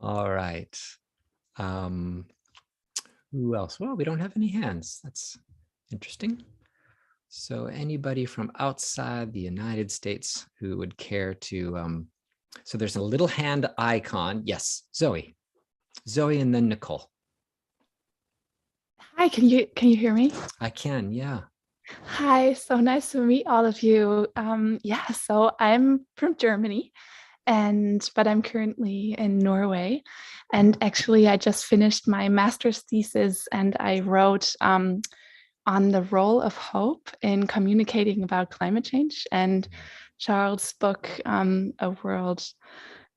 All right. Um, who else? Well, we don't have any hands. That's interesting. So anybody from outside the United States who would care to, so there's a little hand icon. Yes, Zoe. Zoe and then Nicole. Hi, can you hear me? I can, yeah. Hi, so nice to meet all of you. Yeah, so I'm from Germany, but I'm currently in Norway. And actually, I just finished my master's thesis, and I wrote on the role of hope in communicating about climate change. And Charles' book,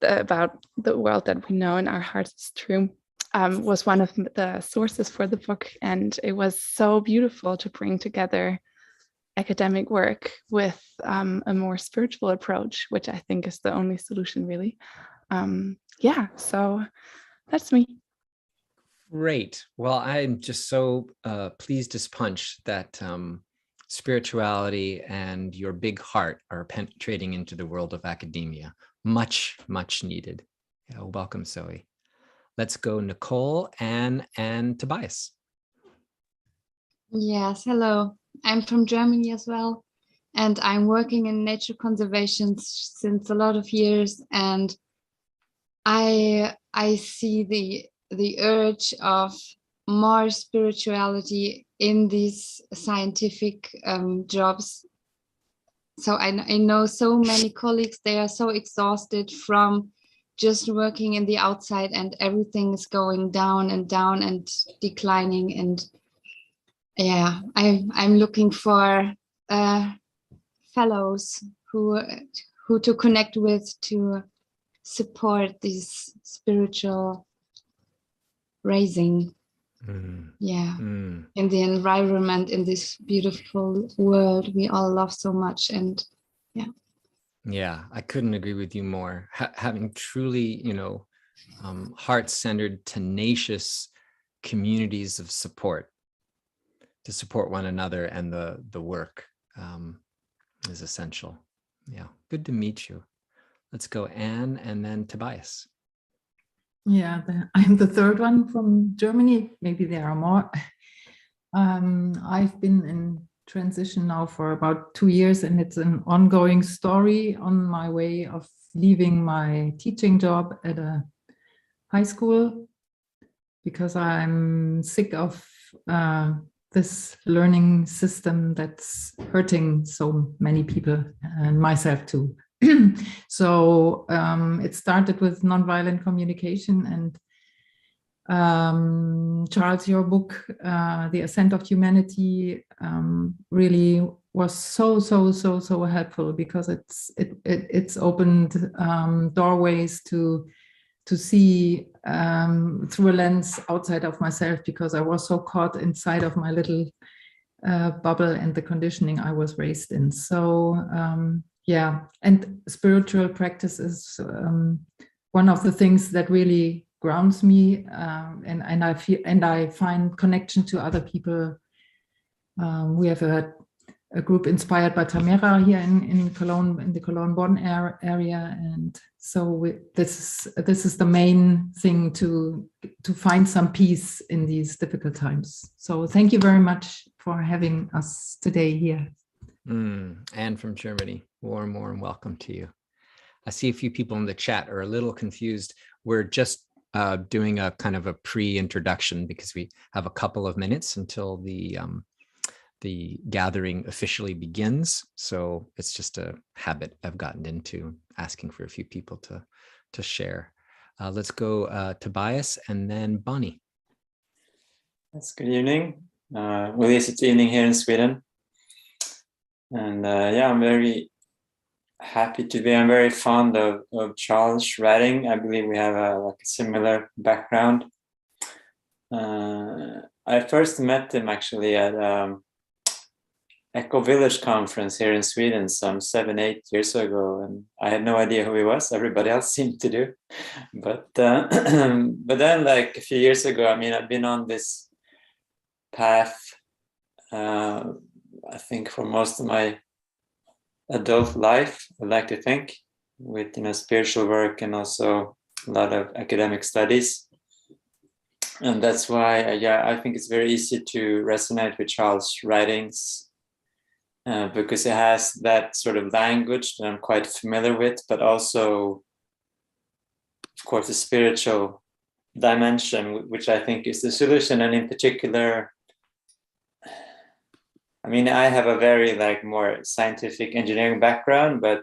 about the world that we know in our hearts is true, was one of the sources for the book. And it was so beautiful to bring together academic work with a more spiritual approach, which I think is the only solution, really. Yeah, so that's me. Great. Well, I'm just so pleased as punch that spirituality and your big heart are penetrating into the world of academia. Much, much needed. Yeah, welcome, Zoe. Let's go Nicole, Anne, and Tobias. Yes, hello. I'm from Germany as well, and I'm working in nature conservation since a lot of years, and I see the urge of more spirituality in these scientific jobs. So I know so many colleagues, they are so exhausted from just working in the outside, and everything is going down and declining. And yeah, I'm looking for fellows who to connect with to support this spiritual raising. Yeah, in the environment, in this beautiful world we all love so much. And yeah, I couldn't agree with you more. Having truly, heart-centered, tenacious communities of support to support one another and the work is essential. Yeah, good to meet you. Let's go Anne and then Tobias. Yeah, I'm the third one from Germany. Maybe there are more. I've been in transition now for about 2 years, and it's an ongoing story on my way of leaving my teaching job at a high school, because I'm sick of this learning system that's hurting so many people, and myself too. So it started with nonviolent communication, and Charles, your book, The Ascent of Humanity, really was so helpful, because it's opened doorways to see through a lens outside of myself, because I was so caught inside of my little bubble and the conditioning I was raised in. So yeah, and spiritual practice is one of the things that really grounds me, and I find connection to other people. We have a group inspired by Tamara here in Cologne, in the Cologne-Bonn area, and so this is the main thing, to find some peace in these difficult times. So thank you very much for having us today here. Anne from Germany, warm welcome to you. I see a few people in the chat are a little confused. We're just doing a kind of a pre-introduction, because we have a couple of minutes until the gathering officially begins. So it's just a habit I've gotten into, asking for a few people to share. Let's go Tobias and then Bonnie. Yes, good evening. Well, yes, it's evening here in Sweden. And yeah, I'm very happy to be. I'm very fond of Charles' writing. I believe we have a similar background. I first met him actually at Echo Village conference here in Sweden some 7-8 years ago, and I had no idea who he was. Everybody else seemed to do, but then like a few years ago, I mean, I've been on this path, I think for most of my adult life, I like to think, with spiritual work and also a lot of academic studies. And that's why, yeah, I think it's very easy to resonate with Charles' writings because it has that sort of language that I'm quite familiar with, but also, of course, the spiritual dimension, which I think is the solution. And in particular, I mean, I have a very like more scientific engineering background, but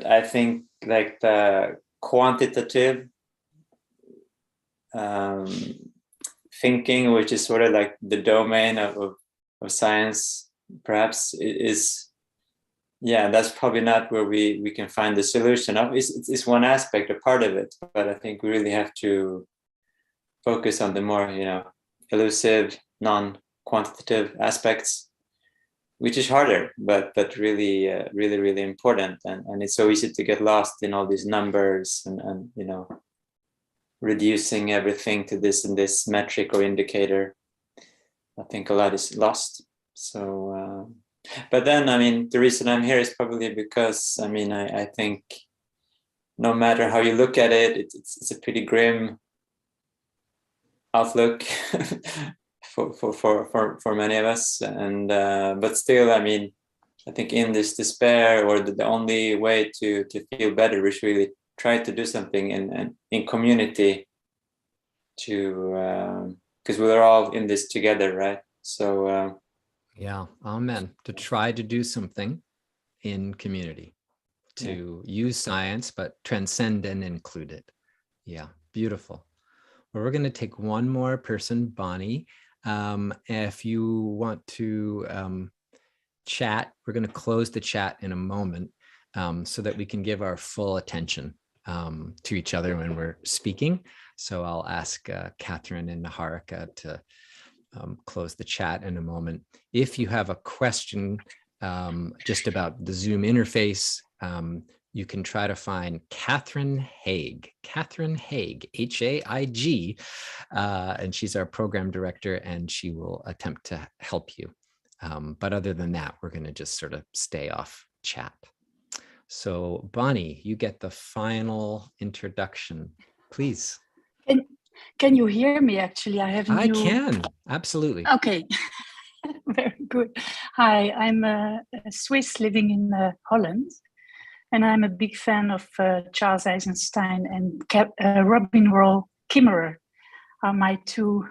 I think like the quantitative thinking, which is sort of like the domain of science, perhaps is, yeah, that's probably not where we can find the solution. It's one aspect, a part of it, but I think we really have to focus on the more, you know, elusive, non-quantitative aspects, which is harder, but really, really important. And it's so easy to get lost in all these numbers and you know, reducing everything to this and this metric or indicator. I think a lot is lost. So, but then, I mean, the reason I'm here is probably because, I mean, I think no matter how you look at it, it's a pretty grim outlook for many of us. And but still, I mean, I think in this despair, or the only way to feel better is really try to do something in community, to because we're all in this together, right? So yeah, amen. To try to do something in community, to use science, but transcend and include it. Yeah, beautiful. Well, we're going to take one more person, Bonnie. If you want to chat, we're going to close the chat in a moment so that we can give our full attention to each other when we're speaking. So I'll ask Catherine and Naharika to close the chat in a moment. If you have a question just about the Zoom interface, you can try to find Catherine Haig, Haig, and she's our program director, and she will attempt to help you. But other than that, we're going to just sort of stay off chat. So Bonnie, you get the final introduction, please. Can you hear me? Actually, I can, absolutely. Okay, very good. Hi, I'm a Swiss living in Holland, and I'm a big fan of Charles Eisenstein and Robin Wall Kimmerer are my two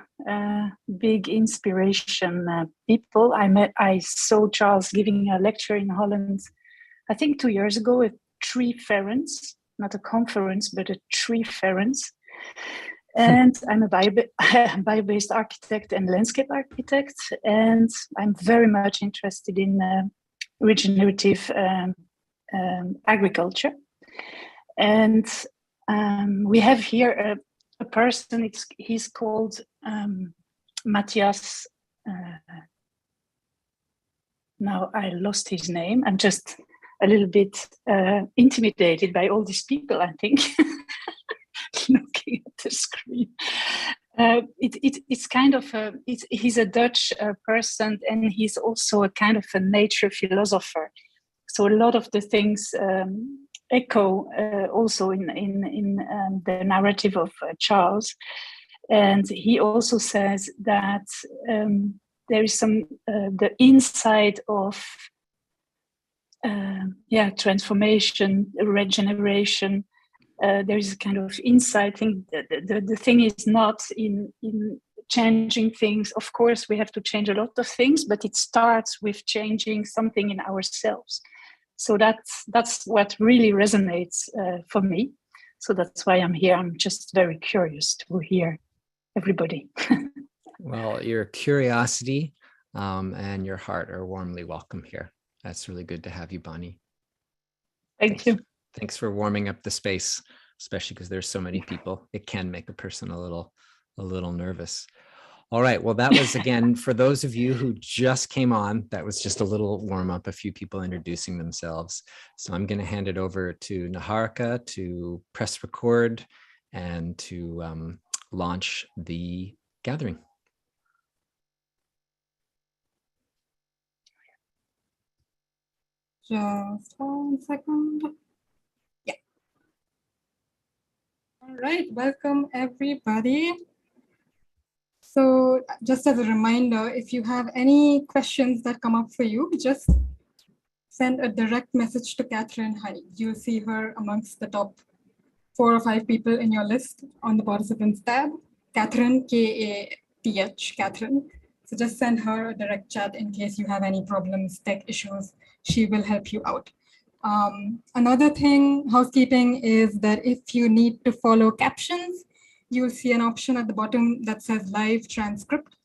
big inspiration people. I saw Charles giving a lecture in Holland, I think 2 years ago, at Tree Ference, not a conference, but a Tree Ference. And I'm a bio-based architect and landscape architect, and I'm very much interested in regenerative agriculture. And we have here a person, he's called Matthias. Now I lost his name. I'm just a little bit intimidated by all these people, I think. Looking at the screen. It's kind of he's a Dutch person, and he's also a kind of a nature philosopher. So a lot of the things echo also in the narrative of Charles. And he also says that there is some the inside of transformation, regeneration. There is a kind of insight thing. The thing is not in changing things. Of course, we have to change a lot of things, but it starts with changing something in ourselves. So that's what really resonates for me. So that's why I'm here. I'm just very curious to hear everybody. Well, your curiosity and your heart are warmly welcome here. That's really good to have you, Bonnie. Thank you. Thanks for warming up the space, especially because there's so many people. It can make a person a little nervous. All right. Well, that was, again, for those of you who just came on, that was just a little warm up, a few people introducing themselves. So I'm going to hand it over to Naharika to press record and to launch the gathering. Just 1 second. All right, welcome everybody. So just as a reminder, if you have any questions that come up for you, just send a direct message to Catherine Hyde. You'll see her amongst the top 4 or 5 people in your list on the participants tab. Catherine, Kath, Catherine. So just send her a direct chat in case you have any problems, tech issues. She will help you out. Another thing, housekeeping, is that if you need to follow captions, you'll see an option at the bottom that says live transcript.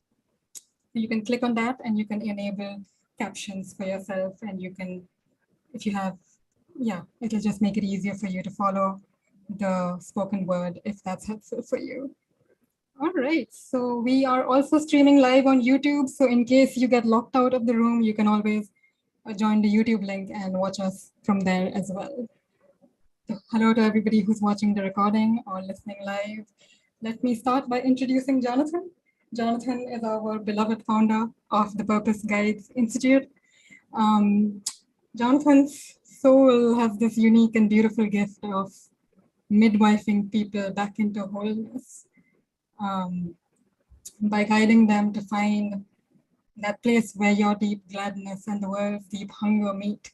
You can click on that and you can enable captions for yourself, and you can, if you have, yeah, it'll just make it easier for you to follow the spoken word if that's helpful for you. All right, so we are also streaming live on YouTube. So in case you get locked out of the room, you can always join the YouTube link and watch us from there as well. So hello to everybody who's watching the recording or listening live. Let me start by introducing Jonathan. Jonathan is our beloved founder of the Purpose Guides Institute. Jonathan's soul has this unique and beautiful gift of midwifing people back into wholeness by guiding them to find that place where your deep gladness and the world's deep hunger meet,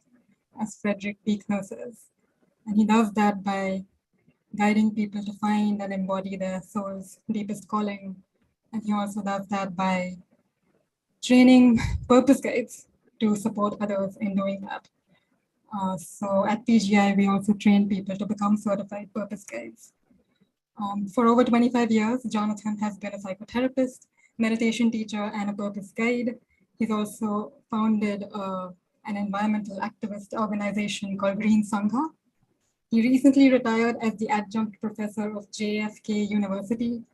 as Frederick Buechner says. And he does that by guiding people to find and embody their soul's deepest calling. And he also does that by training purpose guides to support others in doing that. So at PGI, we also train people to become certified purpose guides. For over 25 years, Jonathan has been a psychotherapist, meditation teacher, and a purpose guide. He's also founded an environmental activist organization called Green Sangha. He recently retired as the adjunct professor of JFK University,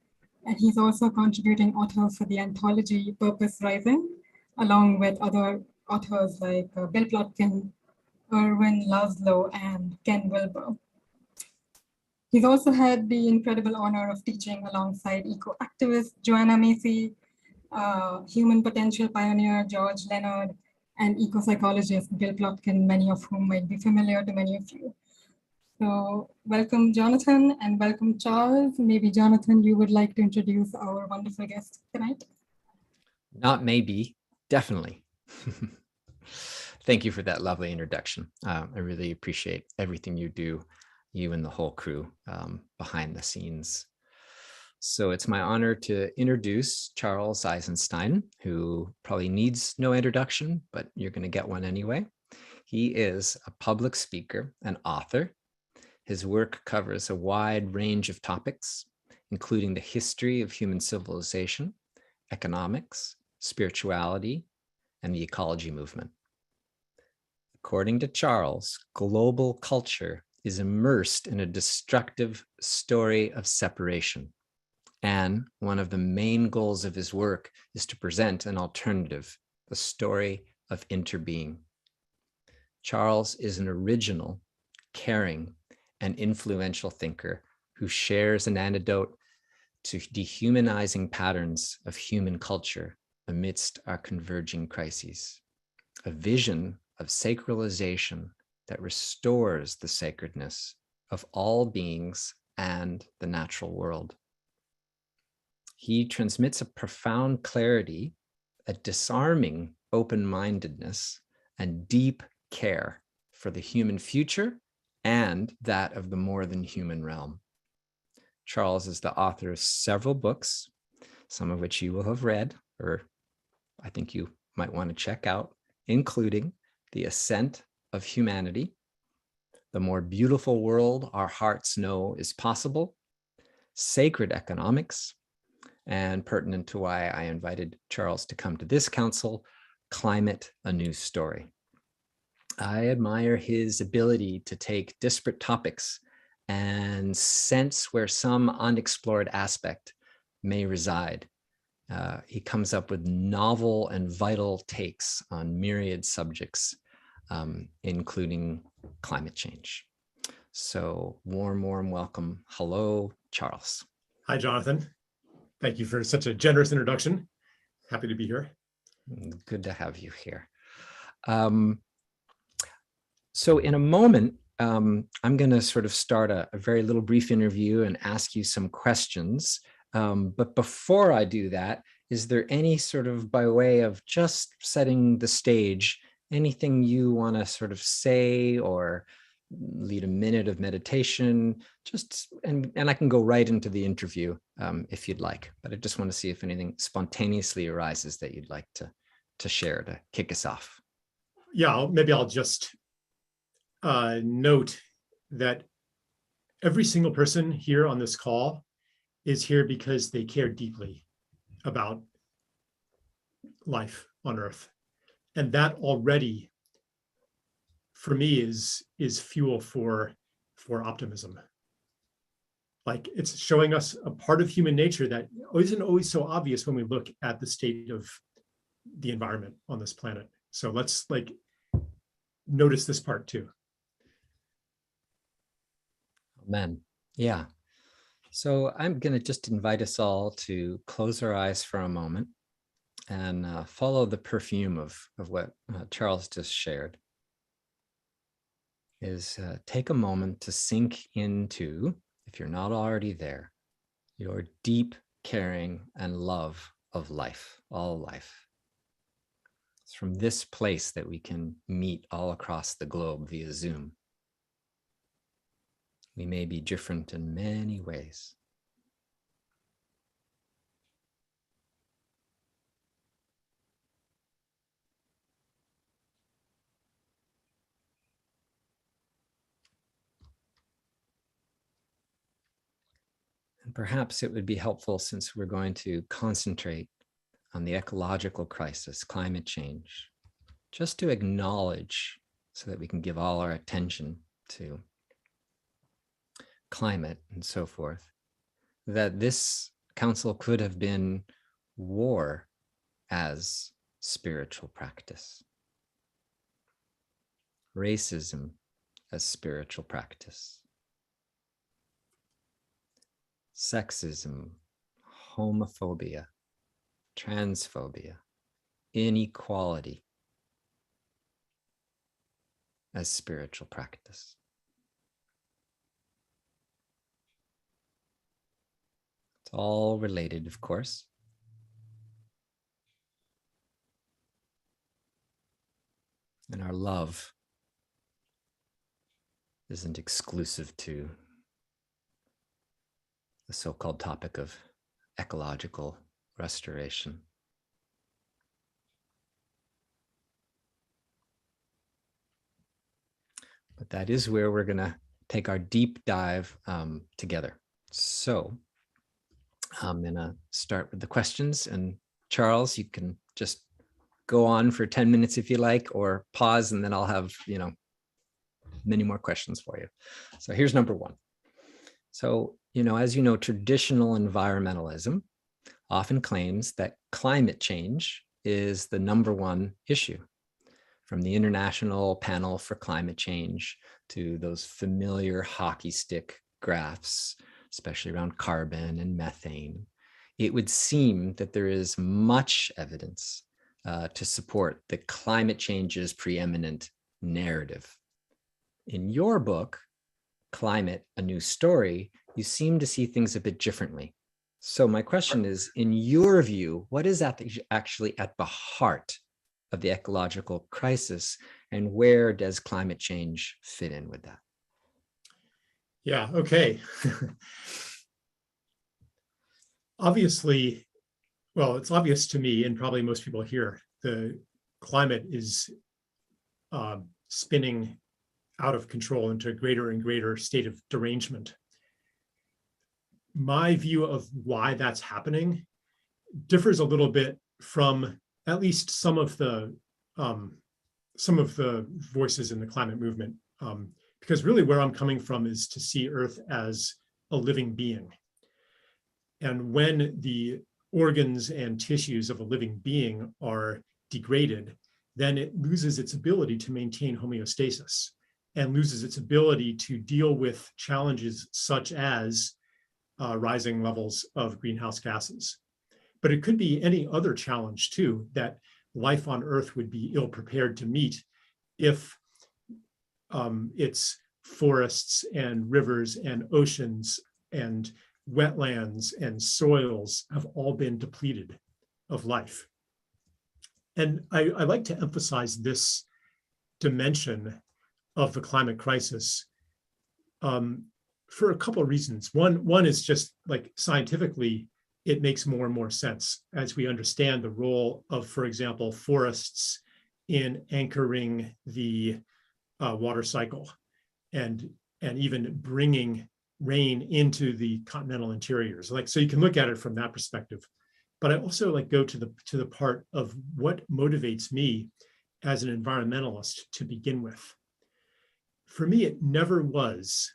and he's also a contributing author for the anthology Purpose Rising, along with other authors like Bill Plotkin, Erwin Laszlo, and Ken Wilber. He's also had the incredible honor of teaching alongside eco-activist Joanna Macy, human potential pioneer George Leonard, and eco-psychologist Bill Plotkin, many of whom might be familiar to many of you. So welcome, Jonathan, and welcome, Charles. Maybe, Jonathan, you would like to introduce our wonderful guest tonight? Not maybe, definitely. Thank you for that lovely introduction. I really appreciate everything you do, you and the whole crew behind the scenes. So it's my honor to introduce Charles Eisenstein, who probably needs no introduction, but you're going to get one anyway. He is a public speaker and author. His work covers a wide range of topics, including the history of human civilization, economics, spirituality, and the ecology movement. According to Charles, global culture is immersed in a destructive story of separation. And one of the main goals of his work is to present an alternative, the story of interbeing. Charles is an original, caring, and influential thinker who shares an antidote to dehumanizing patterns of human culture amidst our converging crises, a vision of sacralization that restores the sacredness of all beings and the natural world. He transmits a profound clarity, a disarming open-mindedness, and deep care for the human future and that of the more than human realm. Charles is the author of several books, some of which you will have read, or I think you might want to check out, including The Ascent of Humanity, The More Beautiful World Our Hearts Know Is Possible, Sacred Economics, and pertinent to why I invited Charles to come to this council, Climate, A New Story. I admire his ability to take disparate topics and sense where some unexplored aspect may reside. He comes up with novel and vital takes on myriad subjects, including climate change. So warm welcome. Hello, Charles. Hi, Jonathan. Thank you for such a generous introduction. Happy to be here. Good to have you here. So in a moment, I'm going to sort of start a very little brief interview and ask you some questions. But before I do that, is there any sort of, by way of just setting the stage, anything you want to sort of say or lead a minute of meditation? Just and I can go right into the interview if you'd like, but I just want to see if anything spontaneously arises that you'd like to share to kick us off. Yeah, maybe I'll just note that every single person here on this call is here because they care deeply about life on Earth. And that already, for me, is fuel for optimism. Like, it's showing us a part of human nature that isn't always so obvious when we look at the state of the environment on this planet. So let's like notice this part too. Amen. Yeah. So I'm going to just invite us all to close our eyes for a moment and follow the perfume of what Charles just shared. Is take a moment to sink into, if you're not already there, your deep caring and love of life, all life. It's from this place that we can meet all across the globe via Zoom. We may be different in many ways. And perhaps it would be helpful, since we're going to concentrate on the ecological crisis, climate change, just to acknowledge, so that we can give all our attention to climate and so forth, that this council could have been war as spiritual practice, racism as spiritual practice, sexism, homophobia, transphobia, inequality as spiritual practice. It's all related, of course. And our love isn't exclusive to the so-called topic of ecological restoration. But that is where we're going to take our deep dive together. So I'm going to start with the questions. And Charles, you can just go on for 10 minutes if you like, or pause, and then I'll have, many more questions for you. So here's number one. So, as you know, traditional environmentalism often claims that climate change is the number one issue. From the International Panel for Climate Change to those familiar hockey stick graphs, especially around carbon and methane, it would seem that there is much evidence to support the climate change's preeminent narrative. In your book, Climate, A New Story, you seem to see things a bit differently. So my question is, in your view, what is actually at the heart of the ecological crisis, and where does climate change fit in with that? Yeah, okay. Obviously, well, it's obvious to me, and probably most people here, the climate is spinning out of control into a greater and greater state of derangement. My view of why that's happening differs a little bit from at least some of the voices in the climate movement, because really where I'm coming from is to see Earth as a living being. And when the organs and tissues of a living being are degraded, then it loses its ability to maintain homeostasis and loses its ability to deal with challenges such as rising levels of greenhouse gases. But it could be any other challenge too that life on Earth would be ill prepared to meet if its forests and rivers and oceans and wetlands and soils have all been depleted of life. And I like to emphasize this dimension of the climate crisis for a couple of reasons. One is just like scientifically, it makes more and more sense as we understand the role of, for example, forests in anchoring the water cycle and even bringing rain into the continental interiors. Like, so you can look at it from that perspective. But I also like go to the part of what motivates me as an environmentalist to begin with. For me, it never was,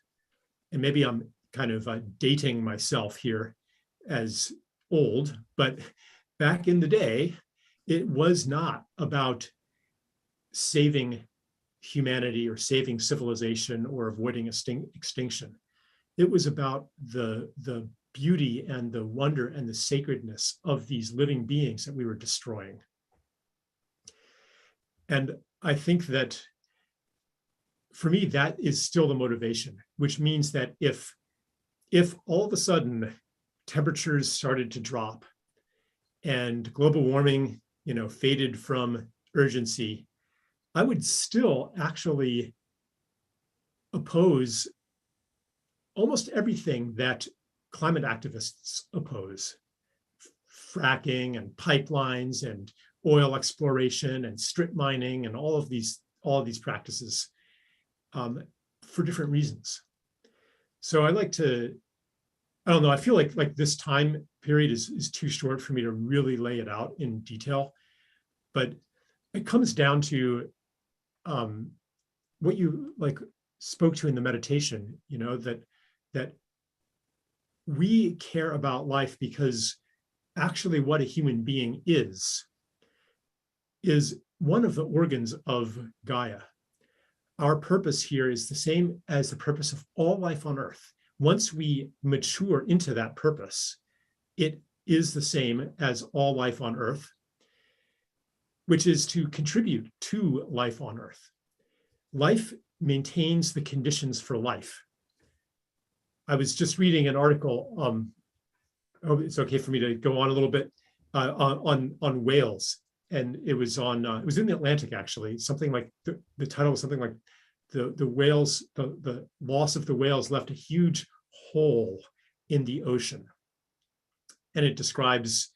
and maybe I'm kind of dating myself here as old, but back in the day, it was not about saving humanity or saving civilization or avoiding extinction. It was about the beauty and the wonder and the sacredness of these living beings that we were destroying. And I think that for me, that is still the motivation, which means that if all of a sudden temperatures started to drop and global warming, faded from urgency, I would still actually oppose almost everything that climate activists oppose. Fracking and pipelines and oil exploration and strip mining and all of these practices for different reasons. So I like to, I don't know, I feel like this time period is too short for me to really lay it out in detail, but it comes down to what you like spoke to in the meditation, that we care about life because actually what a human being is one of the organs of Gaia. Our purpose here is the same as the purpose of all life on Earth. Once we mature into that purpose, it is the same as all life on Earth, which is to contribute to life on Earth. Life maintains the conditions for life. I was just reading an article, I hope it's okay for me to go on a little bit, on whales. And it was it was in the Atlantic, actually. Something like the title was something like the whales, the loss of the whales left a huge hole in the ocean. And it describes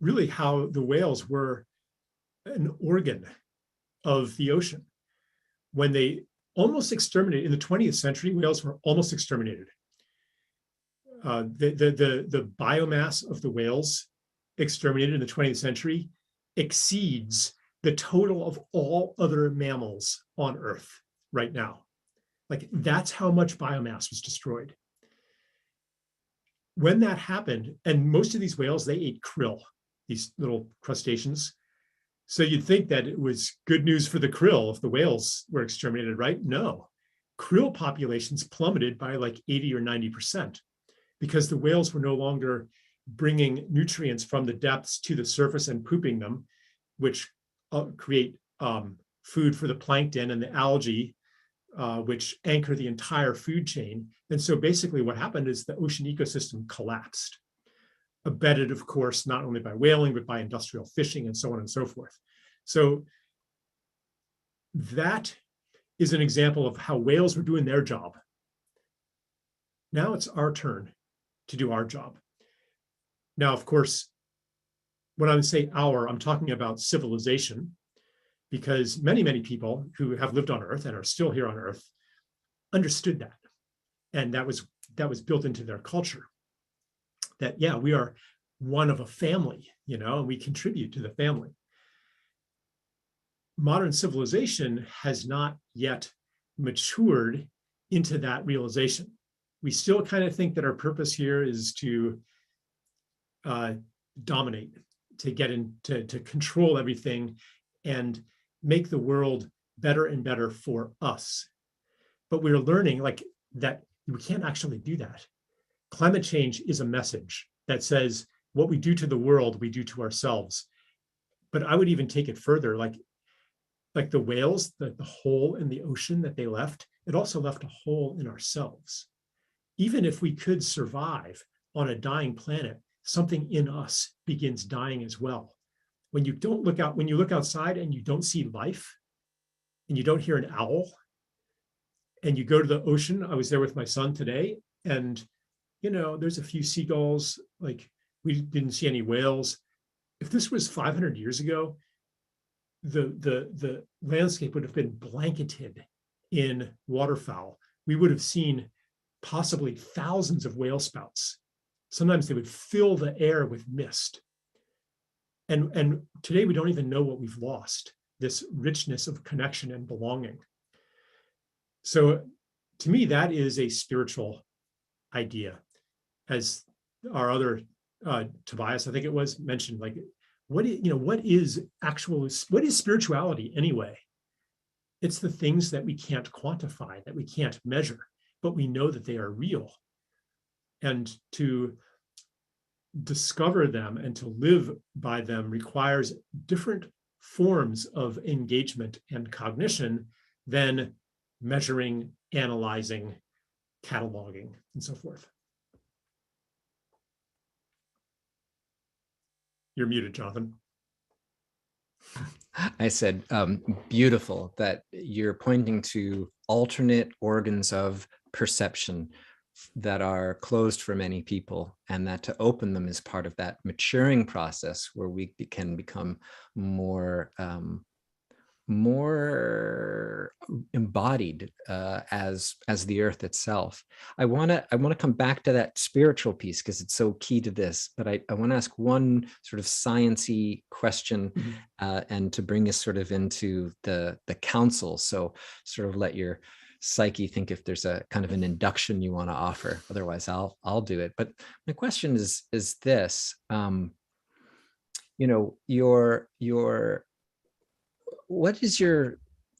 really how the whales were an organ of the ocean. When they almost exterminated, in the 20th century, whales were almost exterminated. The biomass of the whales exterminated in the 20th century exceeds the total of all other mammals on Earth right now. Like, that's how much biomass was destroyed. When that happened, and most of these whales, they ate krill, these little crustaceans. So you'd think that it was good news for the krill if the whales were exterminated, right? No. Krill populations plummeted by like 80 or 90% because the whales were no longer bringing nutrients from the depths to the surface and pooping them, which create food for the plankton and the algae, which anchor the entire food chain. And so basically what happened is the ocean ecosystem collapsed, abetted, of course, not only by whaling, but by industrial fishing and so on and so forth. So that is an example of how whales were doing their job. Now it's our turn to do our job. Now, of course, when I say our, I'm talking about civilization, because many, many people who have lived on Earth and are still here on Earth understood that. And that was built into their culture. That, yeah, we are one of a family, and we contribute to the family. Modern civilization has not yet matured into that realization. We still kind of think that our purpose here is to dominate, to get into, to control everything and make the world better and better for us. But we're learning like that we can't actually do that. Climate change is a message that says what we do to the world, we do to ourselves. But I would even take it further, like the whales, the hole in the ocean that they left, it also left a hole in ourselves. Even if we could survive on a dying planet, something in us begins dying as well. When you don't look out, when you look outside and you don't see life, and you don't hear an owl, and you go to the ocean. I was there with my son today, and there's a few seagulls, like we didn't see any whales. If this was 500 years ago, the landscape would have been blanketed in waterfowl. We would have seen possibly thousands of whale spouts. Sometimes they would fill the air with mist. And today we don't even know what we've lost, this richness of connection and belonging. So to me, that is a spiritual idea. As our other Tobias, I think it was, mentioned, like, what is spirituality anyway? It's the things that we can't quantify, that we can't measure, but we know that they are real. And to discover them and to live by them requires different forms of engagement and cognition than measuring, analyzing, cataloging, and so forth. You're muted, Jonathan. I said, beautiful that you're pointing to alternate organs of perception that are closed for many people, and that to open them is part of that maturing process where we can become more embodied as the earth itself. I want to come back to that spiritual piece because it's so key to this, but I want to ask one sort of sciencey question, and to bring us sort of into the council. So sort of let your psyche think if there's a kind of an induction you want to offer. Otherwise, I'll do it. But my question is this: what is your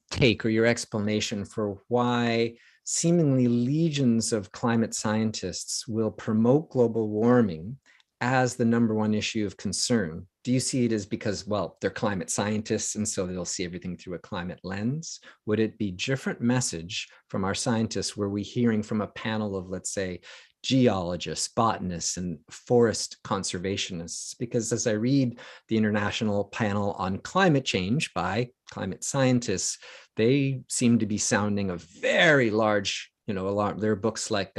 take or your explanation for why seemingly legions of climate scientists will promote global warming as the #1 issue of concern? Do you see it as because, well, they're climate scientists and so they'll see everything through a climate lens? Would it be different message from our scientists? Were we hearing from a panel of, let's say, geologists, botanists, and forest conservationists? Because as I read the International Panel on Climate Change by climate scientists, they seem to be sounding a very large, alarm. There are books like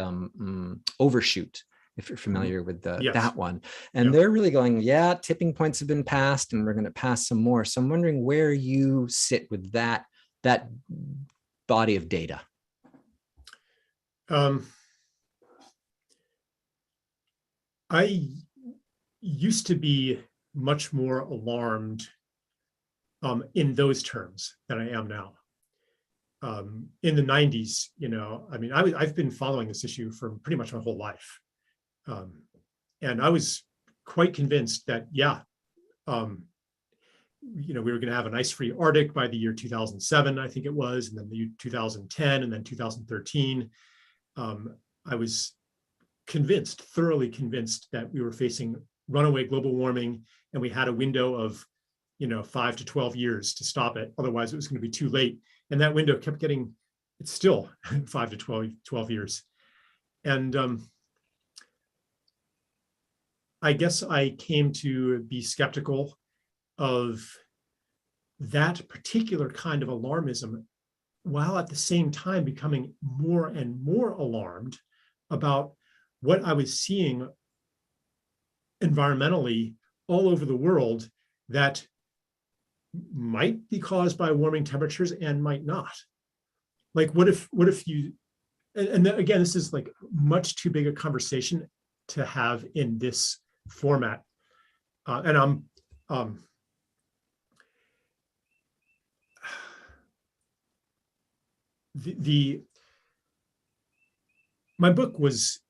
Overshoot, if you're familiar with Yes. that one. And they're really going, yeah, tipping points have been passed and we're going to pass some more. So I'm wondering where you sit with that body of data. I used to be much more alarmed in those terms than I am now. In the 90s, I've been following this issue for pretty much my whole life. And I was quite convinced that, we were going to have an ice-free Arctic by the year 2007, I think it was, and then the year 2010, and then 2013. I was thoroughly convinced that we were facing runaway global warming, and we had a window of 5 to 12 years to stop it. Otherwise, it was going to be too late. And that window kept getting, it's still 5 to 12 years. And I guess I came to be skeptical of that particular kind of alarmism, while at the same time becoming more and more alarmed about what I was seeing environmentally all over the world that might be caused by warming temperatures and might not. Like, what if you, and again, this is like much too big a conversation to have in this format. And I'm, my book was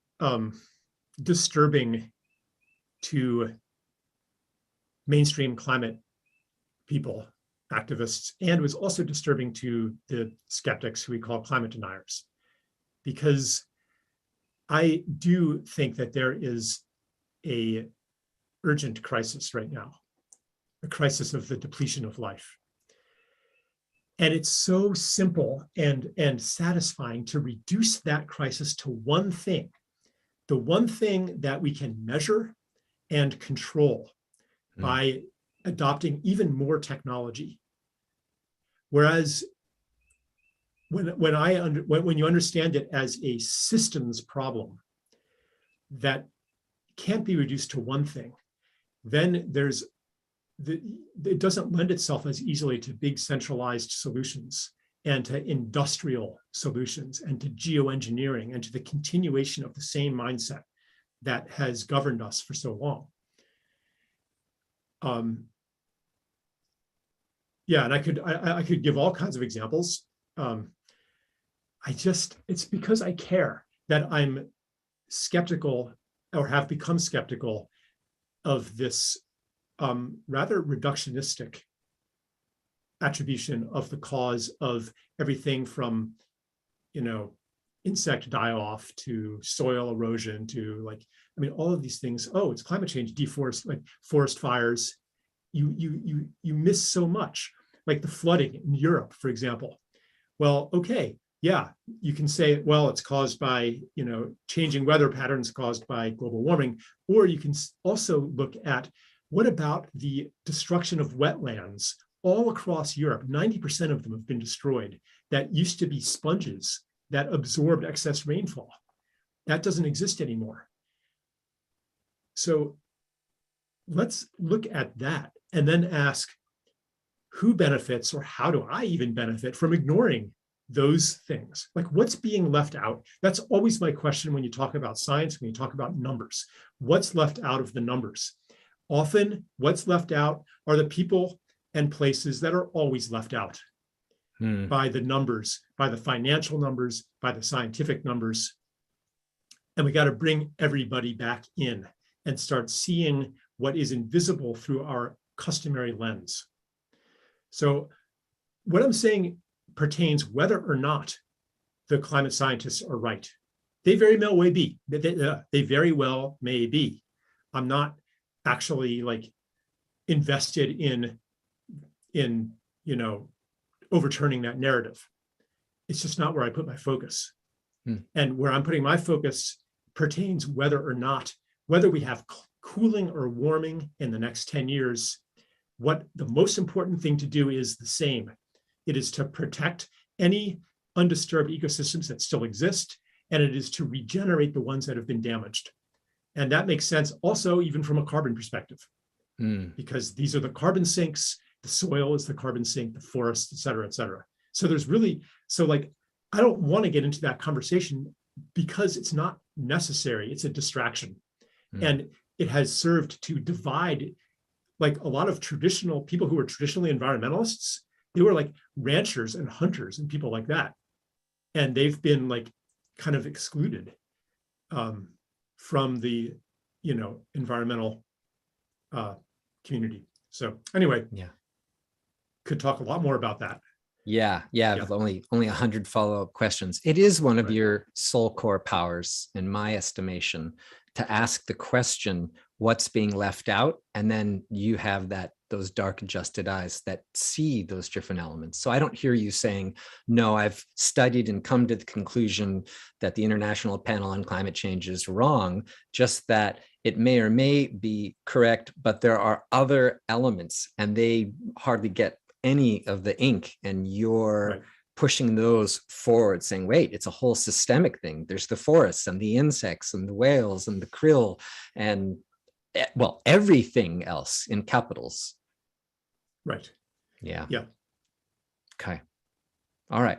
disturbing to mainstream climate people, activists, and was also disturbing to the skeptics who we call climate deniers, because I do think that there is a urgent crisis right now, a crisis of the depletion of life. And it's so simple and satisfying to reduce that crisis to one thing, the one thing that we can measure and control by adopting even more technology. Whereas when you understand it as a systems problem that can't be reduced to one thing, then it doesn't lend itself as easily to big centralized solutions and to industrial solutions and to geoengineering and to the continuation of the same mindset that has governed us for so long. Yeah, and I could give all kinds of examples. It's because I care that I'm skeptical or have become skeptical of this rather reductionistic attribution of the cause of everything from, insect die-off to soil erosion to all of these things. Oh, it's climate change, forest fires. You miss so much, like the flooding in Europe, for example. Well, okay, yeah, you can say, well, it's caused by, changing weather patterns caused by global warming, or you can also look at what about the destruction of wetlands all across Europe? 90% of them have been destroyed. That used to be sponges that absorbed excess rainfall. That doesn't exist anymore. So let's look at that and then ask, who benefits, or how do I even benefit from ignoring those things? Like, what's being left out? That's always my question when you talk about science, when you talk about numbers. What's left out of the numbers? Often what's left out are the people and places that are always left out by the numbers, by the financial numbers, by the scientific numbers. And we got to bring everybody back in and start seeing what is invisible through our customary lens. So what I'm saying pertains whether or not the climate scientists are right. They very well may be. They very well may be. I'm not actually invested in overturning that narrative. It's just not where I put my focus. And where I'm putting my focus pertains whether we have cooling or warming in the next 10 years. What the most important thing to do is the same. It is to protect any undisturbed ecosystems that still exist, and it is to regenerate the ones that have been damaged. And that makes sense also even from a carbon perspective, because these are the carbon sinks, the soil is the carbon sink, the forest, et cetera, et cetera. So I don't want to get into that conversation because it's not necessary. It's a distraction. And it has served to divide, like a lot of traditional people who were traditionally environmentalists, they were like ranchers and hunters and people like that. And they've been kind of excluded from the, environmental community. So anyway, could talk a lot more about that. Yeah. Only 100 follow-up questions. It is one of your soul core powers, in my estimation, to ask the question, what's being left out? And then you have those dark adjusted eyes that see those different elements. So I don't hear you saying, no, I've studied and come to the conclusion that the International Panel on Climate Change is wrong, just that it may or may be correct, but there are other elements and they hardly get any of the ink, and you're pushing those forward, saying, wait, it's a whole systemic thing. There's the forests and the insects and the whales and the krill and, well, everything else in capitals. Right. Yeah. Yeah. Okay. All right.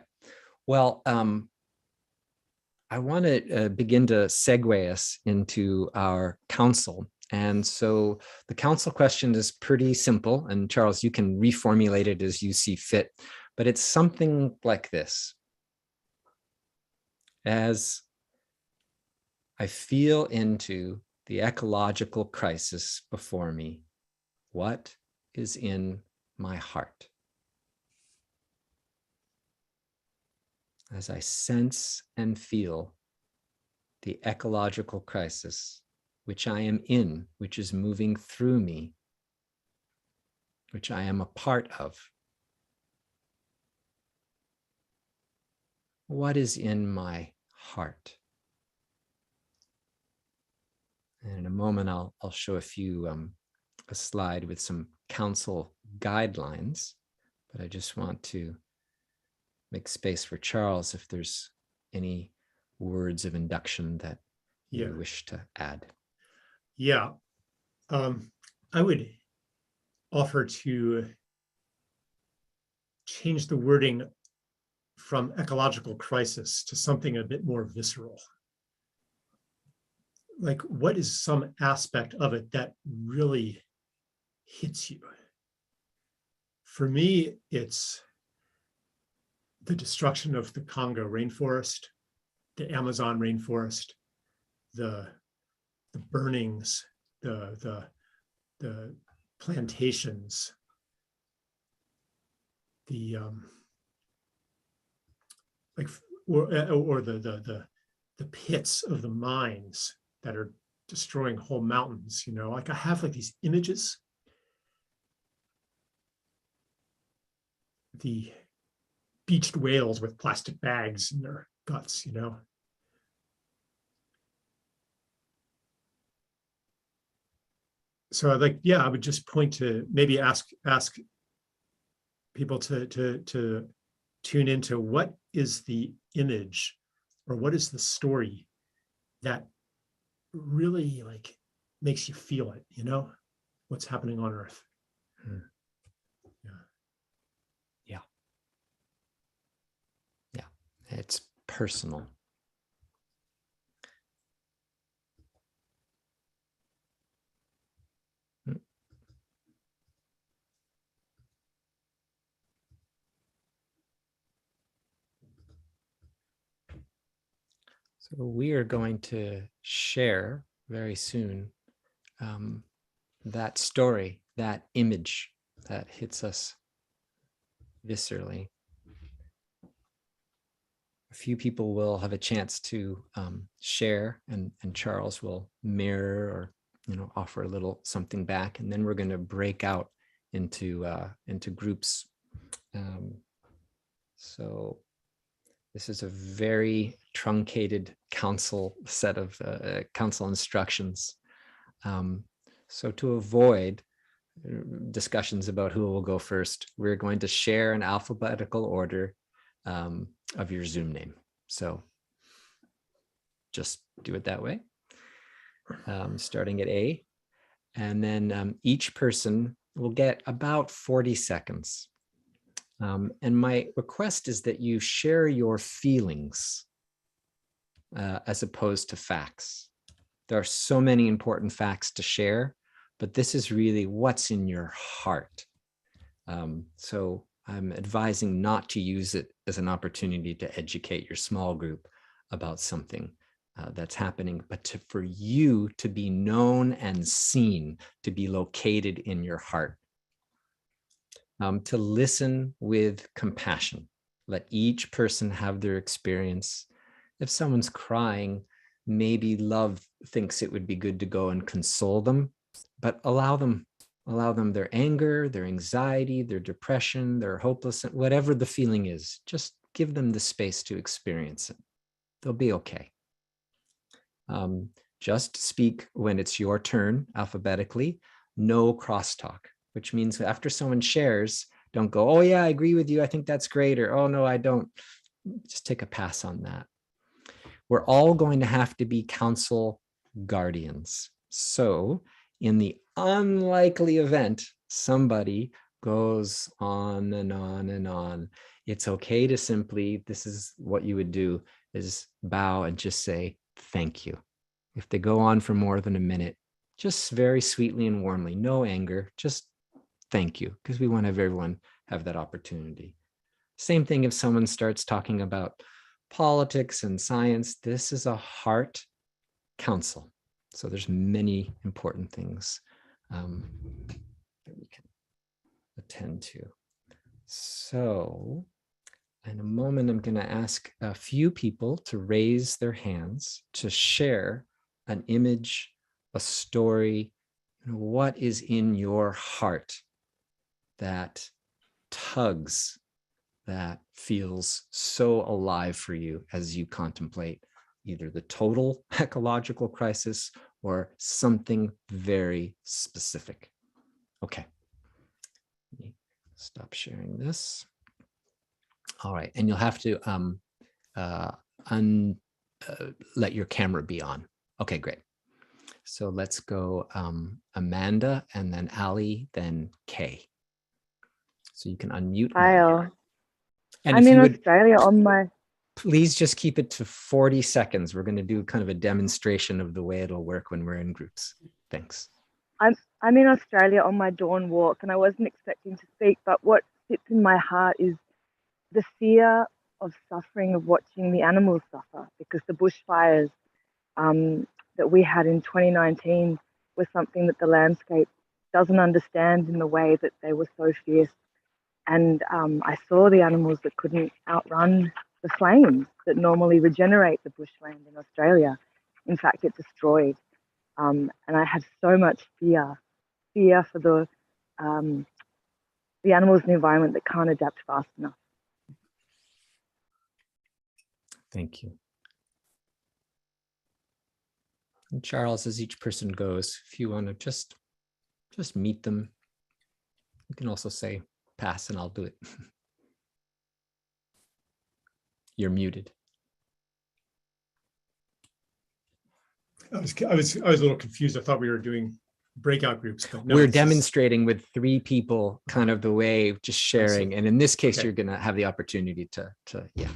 Well, I want to begin to segue us into our council. And so the council question is pretty simple. And Charles, you can reformulate it as you see fit, but it's something like this. As I feel into the ecological crisis before me, what is in my heart? As I sense and feel the ecological crisis, which I am in, which is moving through me, which I am a part of, what is in my heart? And in a moment, I'll show a slide with some council guidelines, but I just want to make space for Charles if there's any words of induction that you wish to add. Yeah, I would offer to change the wording from ecological crisis to something a bit more visceral. Like, what is some aspect of it that really hits you? For me, it's the destruction of the Congo rainforest, the Amazon rainforest, the burnings, the plantations, the the pits of the mines that are destroying whole mountains. You know, like I have like these images. The beached whales with plastic bags in their guts, you know. So I'd like, yeah, I would just point to maybe ask people to tune into what is the image or what is the story that really like makes you feel it, you know, what's happening on Earth. Yeah, it's personal. So we are going to share very soon that story, that image that hits us viscerally. A few people will have a chance to share, and Charles will mirror or, you know, offer a little something back, and then we're going to break out into groups. So this is a very truncated council set of council instructions. So to avoid discussions about who will go first, we're going to share an alphabetical order of your Zoom name. So just do it that way, starting at A. And then each person will get about 40 seconds. And my request is that you share your feelings as opposed to facts. There are so many important facts to share, but this is really what's in your heart. So I'm advising not to use it as an opportunity to educate your small group about something that's happening, but for you to be known and seen, to be located in your heart. To listen with compassion. Let each person have their experience. If someone's crying, maybe love thinks it would be good to go and console them, but allow them their anger, their anxiety, their depression, their hopelessness, whatever the feeling is, just give them the space to experience it. They'll be okay. Just speak when it's your turn alphabetically, no crosstalk, which means after someone shares, don't go, oh yeah, I agree with you, I think that's great, or oh no, I don't. Just take a pass on that. We're all going to have to be council guardians. So in the unlikely event somebody goes on and on and on, it's okay to simply, this is what you would do, is bow and just say thank you. If they go on for more than a minute, just very sweetly and warmly, no anger, just thank you, because we want to have everyone have that opportunity. Same thing if someone starts talking about politics and science. This is a heart council. So there's many important things that we can attend to. So in a moment, I'm going to ask a few people to raise their hands to share an image, a story, what is in your heart that tugs that feels so alive for you as you contemplate either the total ecological crisis or something very specific? Okay. Let me stop sharing this. All right, and you'll have to let your camera be on. Okay, great. So let's go Amanda, and then Ali, then Kay. So you can unmute. Hi all. And I'm if in you would, Australia on my. please just keep it to 40 seconds. We're going to do kind of a demonstration of the way it'll work when we're in groups. Thanks. I'm in Australia on my dawn walk, and I wasn't expecting to speak, but what sits in my heart is the fear of suffering of watching the animals suffer, because the bushfires that we had in 2019 was something that the landscape doesn't understand in the way that they were so fierce. And I saw the animals that couldn't outrun the flames that normally regenerate the bushland in Australia. In fact, it destroyed. And I had so much fear for the animals in the environment that can't adapt fast enough. Thank you. And Charles, as each person goes, if you want to just meet them, you can also say pass and I'll do it. You're muted. I was a little confused. I thought we were doing breakout groups, but no, We're it's just- demonstrating with 3 people, kind of the way, just sharing. And in this case, Okay. you're going to have the opportunity to, yeah.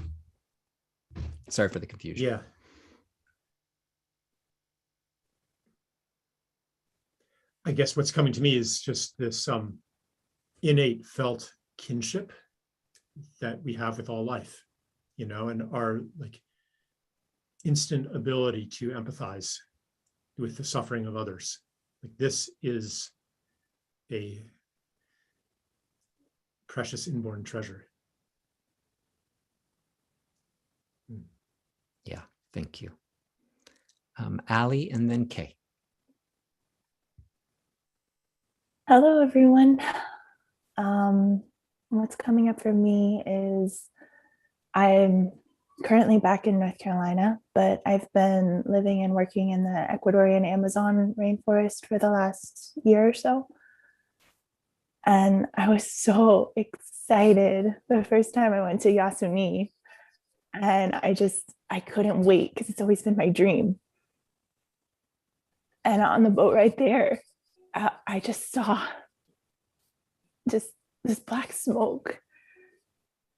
Sorry for the confusion. Yeah. I guess what's coming to me is just this innate felt kinship that we have with all life, you know, and our like instant ability to empathize with the suffering of others. Like this is a precious inborn treasure. Yeah, thank you. Ali and then Kay. Hello, everyone. What's coming up for me is I'm currently back in North Carolina, but I've been living and working in the Ecuadorian Amazon rainforest for the last year or so. And I was so excited the first time I went to Yasuni. And I couldn't wait because it's always been my dream. And on the boat right there, I just saw just this black smoke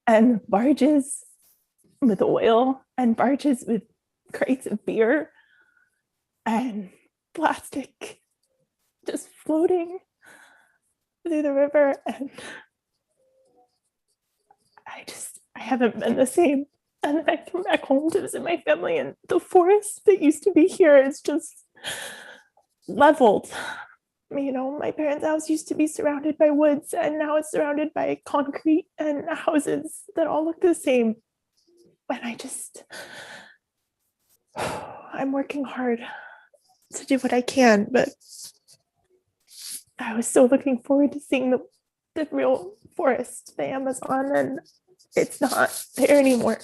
and barges with oil and barges with crates of beer and plastic just floating through the river. And I haven't been the same. And then I came back home to visit my family, and the forest that used to be here is just leveled. You know, my parents' house used to be surrounded by woods, and now it's surrounded by concrete and houses that all look the same. And I'm working hard to do what I can, but I was so looking forward to seeing the real forest, the Amazon, and it's not there anymore.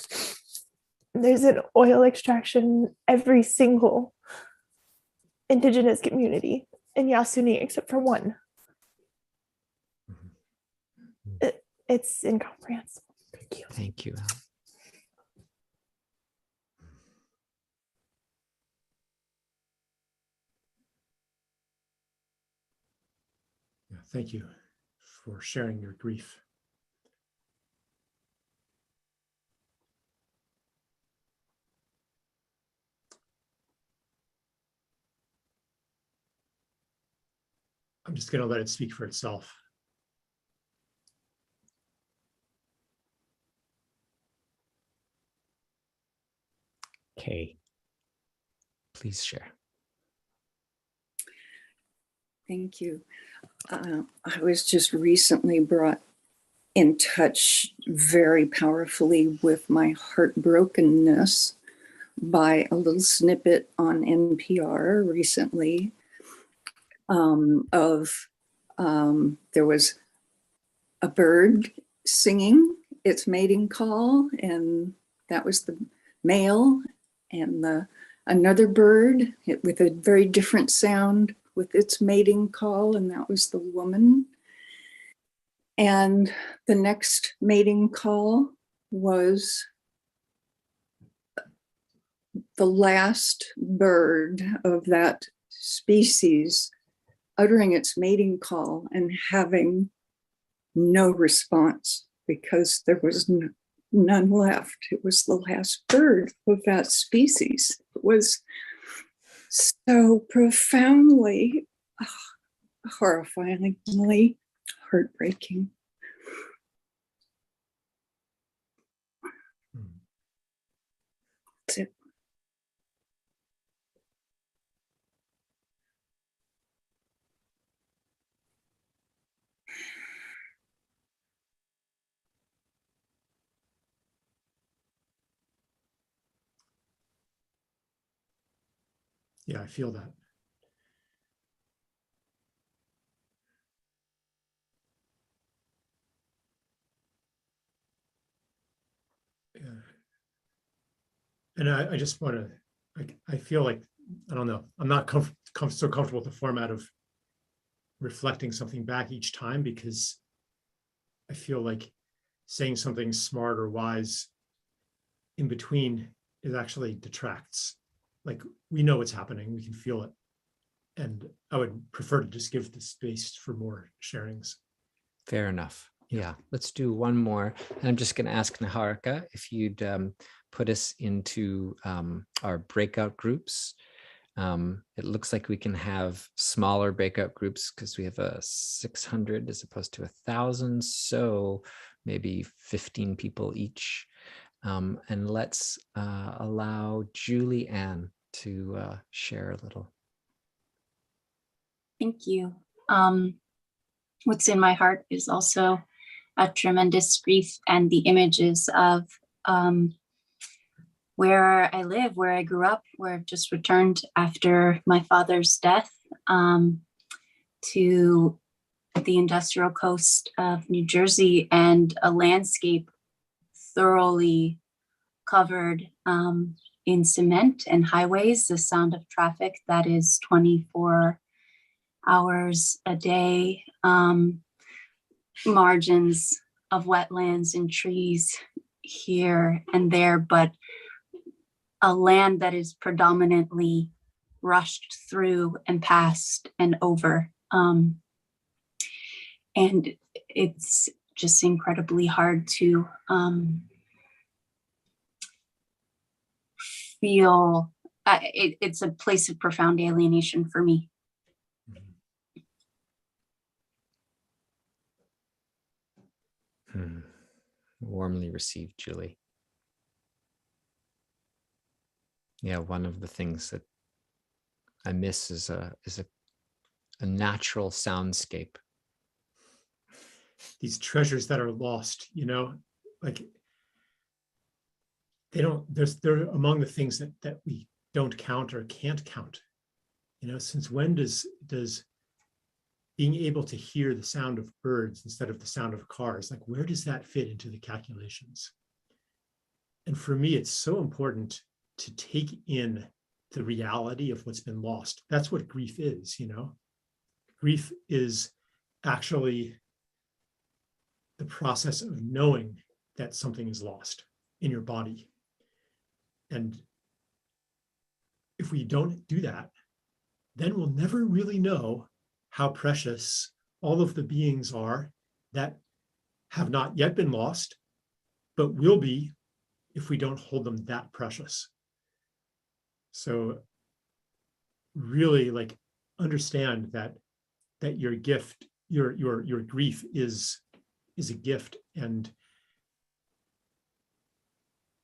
There's an oil extraction every single indigenous community in Yasuni except for one. It's incomprehensible. Thank you. Thank you, Ali. Yeah, thank you for sharing your grief. I'm just going to let it speak for itself. Kay, please share. Thank you. I was just recently brought in touch very powerfully with my heartbrokenness by a little snippet on NPR recently there was a bird singing its mating call, and that was the male, and another bird with a very different sound with its mating call, and that was the woman. And the next mating call was the last bird of that species uttering its mating call and having no response because there was none left. It was the last bird of that species. It was so profoundly, horrifyingly heartbreaking. That's it. Yeah, I feel that. Yeah. And I just want to, I feel like, I don't know, I'm not so comfortable with the format of reflecting something back each time, because I feel like saying something smart or wise in between is actually detracts. Like, we know what's happening, we can feel it. And I would prefer to just give the space for more sharings. Fair enough. Yeah, let's do one more. And I'm just going to ask Niharika if you'd put us into our breakout groups. It looks like we can have smaller breakout groups because we have a 600 as opposed to 1,000. So maybe 15 people each. And let's allow Julie Ann to share a little. Thank you. What's in my heart is also a tremendous grief, and the images of where I live, where I grew up, where I've just returned after my father's death to the industrial coast of New Jersey, and a landscape thoroughly covered in cement and highways, the sound of traffic that is 24 hours a day, margins of wetlands and trees here and there, but a land that is predominantly rushed through and past and over. And it's just incredibly hard to feel, it's a place of profound alienation for me. Warmly received, Julie. Yeah, one of the things that I miss is a natural soundscape. These treasures that are lost, you know, like they're among the things that we don't count or can't count. You know, since when does being able to hear the sound of birds instead of the sound of cars, like, where does that fit into the calculations? And for me, it's so important to take in the reality of what's been lost. That's what grief is, you know? Grief is actually the process of knowing that something is lost in your body. And if we don't do that, then we'll never really know how precious all of the beings are that have not yet been lost, but will be if we don't hold them that precious. So really, like, understand that your gift, your grief is a gift, and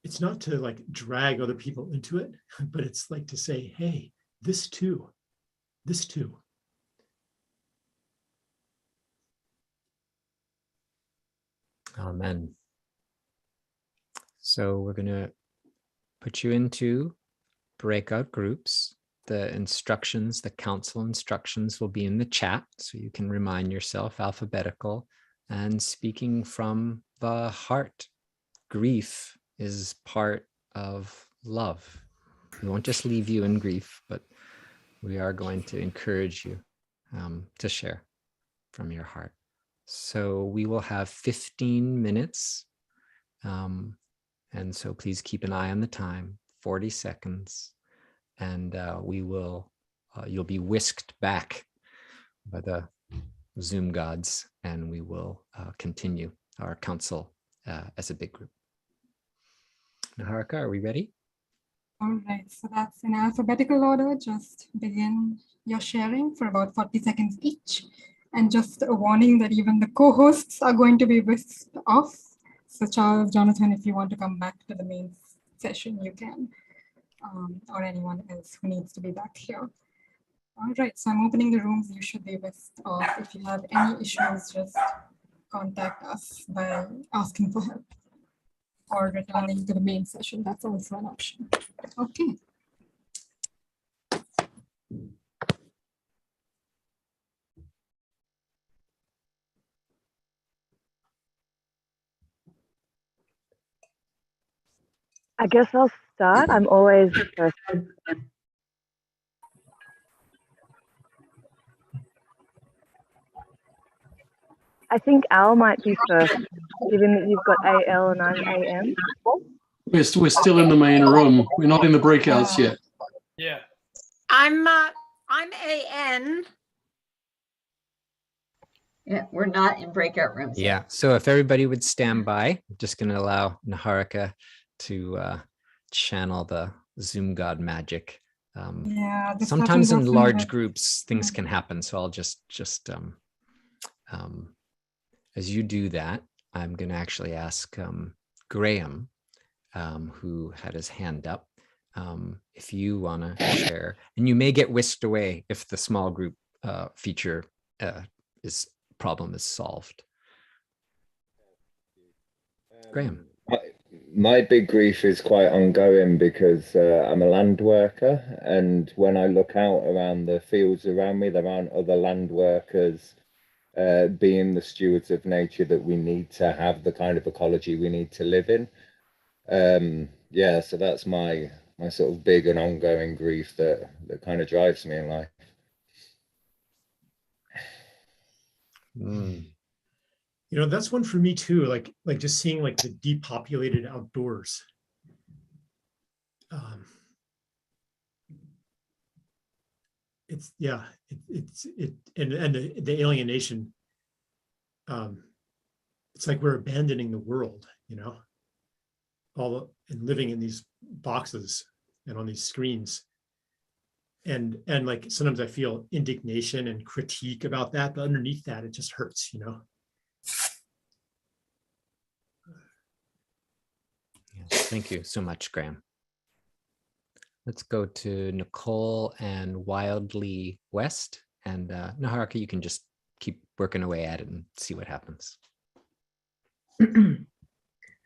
it's not to like drag other people into it, but it's like to say, hey, this too. Amen. So we're going to put you into breakout groups. The instructions, the council instructions will be in the chat, so you can remind yourself, alphabetical and speaking from the heart. grief is part of love. We won't just leave you in grief, but we are going to encourage you to share from your heart. So we will have 15 minutes. And so please keep an eye on the time, 40 seconds. And you'll be whisked back by the Zoom gods, and we will continue our council as a big group. Naharika, are we ready? All right, so that's in alphabetical order. Just begin your sharing for about 40 seconds each. And just a warning that even the co-hosts are going to be whisked off. So Charles, Jonathan, if you want to come back to the main session, you can, or anyone else who needs to be back here. All right, so I'm opening the rooms. You should be whisked off. If you have any issues, just contact us by asking for help or returning to the main session. That's also an option. Okay. I guess I'll start. I'm always first. I think Al might be first, given that you've got AL and I'm AM. We're still in the main room. We're not in the breakouts yet. Yeah. I'm AN. Yeah, we're not in breakout rooms Yeah. yet. So if everybody would stand by, I'm just going to allow Naharika to channel the Zoom god magic. Yeah. Sometimes in large groups, things can happen. So I'll just as you do that, I'm going to actually ask Graham, who had his hand up, if you want to share. And you may get whisked away if the small group feature problem is solved. Graham. My big grief is quite ongoing because I'm a land worker, and when I look out around the fields around me, there aren't other land workers being the stewards of nature that we need to have, the kind of ecology we need to live in. Yeah, so that's my sort of big and ongoing grief that kind of drives me in life. You know, that's one for me too. Like just seeing like the depopulated outdoors. It's and the alienation. It's like we're abandoning the world, you know, and living in these boxes and on these screens. And like sometimes I feel indignation and critique about that, but underneath that, it just hurts, you know. Yes, thank you so much, Graham. Let's go to Nicole and Wildly West. And Naharika, you can just keep working away at it and see what happens.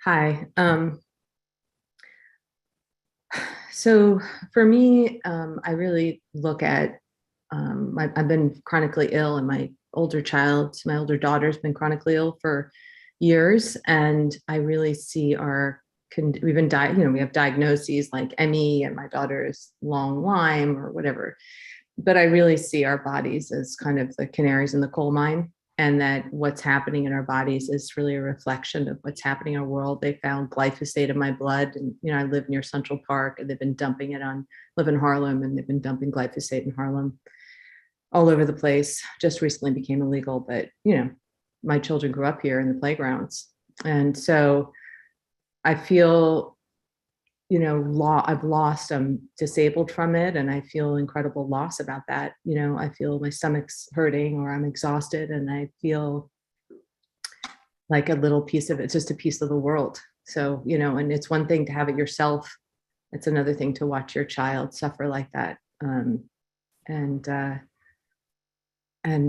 Hi. So for me, I really look at, I've been chronically ill, and my older daughter's been chronically ill for years. And I really see we have diagnoses like ME, and my daughter's long Lyme or whatever. But I really see our bodies as kind of the canaries in the coal mine, and that what's happening in our bodies is really a reflection of what's happening in our world. They found glyphosate in my blood, and I live near Central Park, and they've been dumping it live in Harlem, and they've been dumping glyphosate in Harlem all over the place. Just recently became illegal, but my children grew up here in the playgrounds. And so I feel, I'm disabled from it, and I feel incredible loss about that. I feel my stomach's hurting, or I'm exhausted, and I feel like a little piece of it's just a piece of the world. So, and it's one thing to have it yourself. It's another thing to watch your child suffer like that. And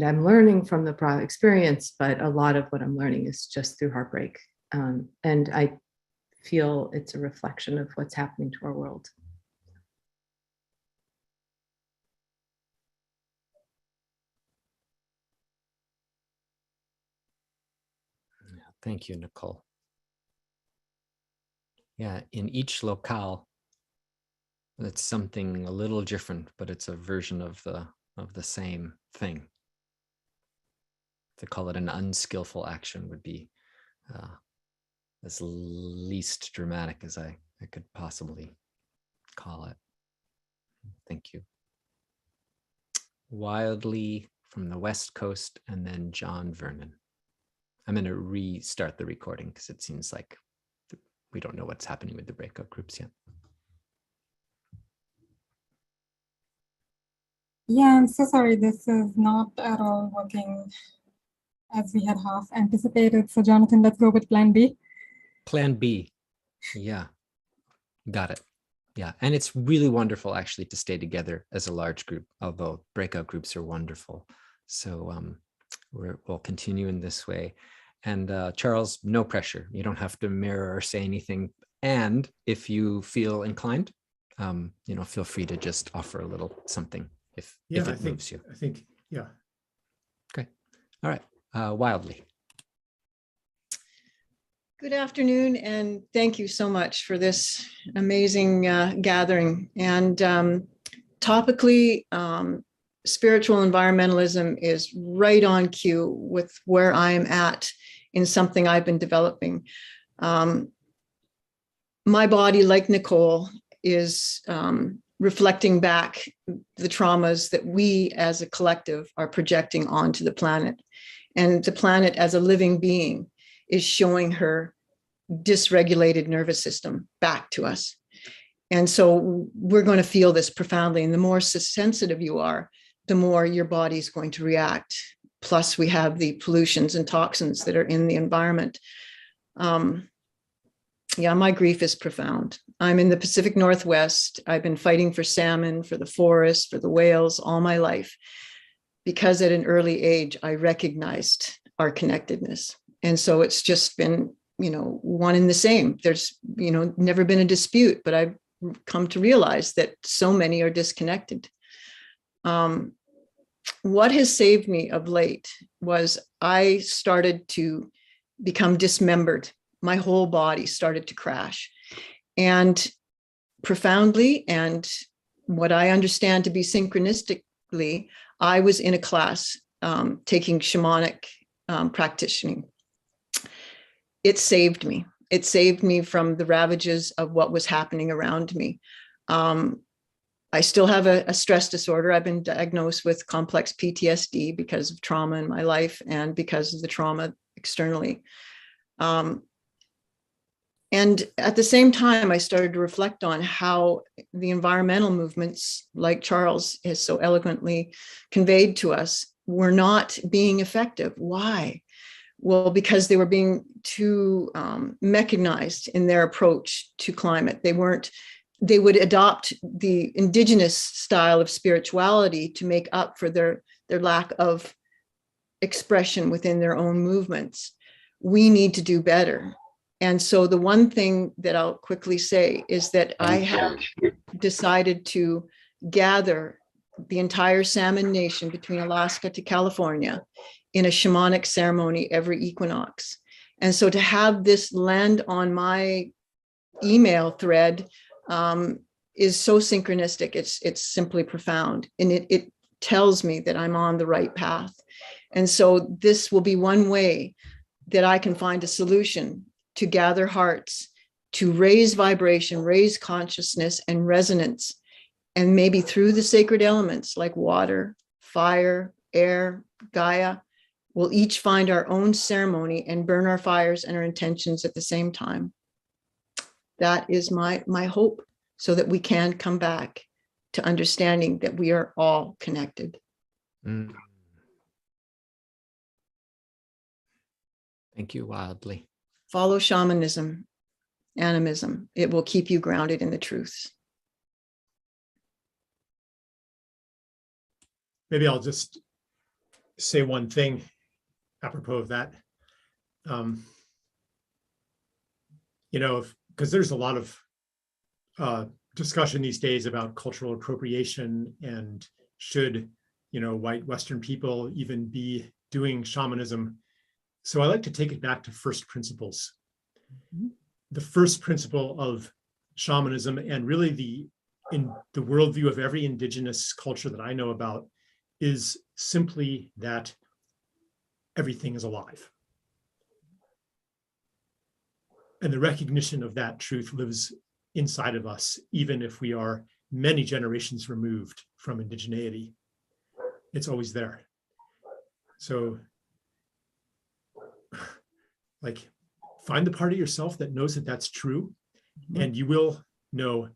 I'm learning from the experience, but a lot of what I'm learning is just through heartbreak. And I feel it's a reflection of what's happening to our world. Thank you, Nicole. Yeah, in each locale, it's something a little different, but it's a version of the same thing. To call it an unskillful action would be as least dramatic as I could possibly call it. Thank you. Wildly from the West Coast, and then John Vernon. I'm going to restart the recording because it seems like we don't know what's happening with the breakout groups yet. Yeah, I'm so sorry. This is not at all working as we had half anticipated. So Jonathan, let's go with plan B. Plan B. Yeah, got it. Yeah, and it's really wonderful actually to stay together as a large group, although breakout groups are wonderful. So we'll continue in this way. And Charles, no pressure. You don't have to mirror or say anything. And if you feel inclined, feel free to just offer a little something if it moves you. I think, yeah. Okay. All right. Wildly. Good afternoon, and thank you so much for this amazing gathering. And topically, spiritual environmentalism is right on cue with where I'm at in something I've been developing. My body, like Nicole, is reflecting back the traumas that we as a collective are projecting onto the planet. And the planet as a living being is showing her dysregulated nervous system back to us. And so we're going to feel this profoundly. And the more sensitive you are, the more your body's going to react. Plus we have the pollutions and toxins that are in the environment. Yeah, my grief is profound. I'm in the Pacific Northwest. I've been fighting for salmon, for the forest, for the whales all my life, because at an early age, I recognized our connectedness. And so it's just been, one and the same. There's, never been a dispute, but I've come to realize that so many are disconnected. What has saved me of late was I started to become dismembered. My whole body started to crash. And profoundly, and what I understand to be synchronistically, I was in a class taking shamanic practicing. It saved me. It saved me from the ravages of what was happening around me. I still have a stress disorder. I've been diagnosed with complex PTSD because of trauma in my life and because of the trauma externally. And at the same time, I started to reflect on how the environmental movements, like Charles has so eloquently conveyed to us, were not being effective. Why? Well, because they were being too mechanized in their approach to climate. They would adopt the indigenous style of spirituality to make up for their lack of expression within their own movements. We need to do better. And so the one thing that I'll quickly say is that I have decided to gather the entire salmon nation between Alaska to California in a shamanic ceremony every equinox. And so to have this land on my email thread is so synchronistic. It's simply profound. And it tells me that I'm on the right path. And so this will be one way that I can find a solution to gather hearts, to raise vibration, raise consciousness and resonance. And maybe through the sacred elements like water, fire, air, Gaia, we'll each find our own ceremony and burn our fires and our intentions at the same time. That is my hope, so that we can come back to understanding that we are all connected. Mm. Thank you, Wildly. Follow shamanism, animism. It will keep you grounded in the truths. Maybe I'll just say one thing apropos of that. Because there's a lot of discussion these days about cultural appropriation and should, white Western people even be doing shamanism. So I like to take it back to first principles. the first principle of shamanism, and really in the worldview of every indigenous culture that I know about, is simply that everything is alive. And the recognition of that truth lives inside of us, even if we are many generations removed from indigeneity. It's always there. So, like, find the part of yourself that knows that that's true, and you will know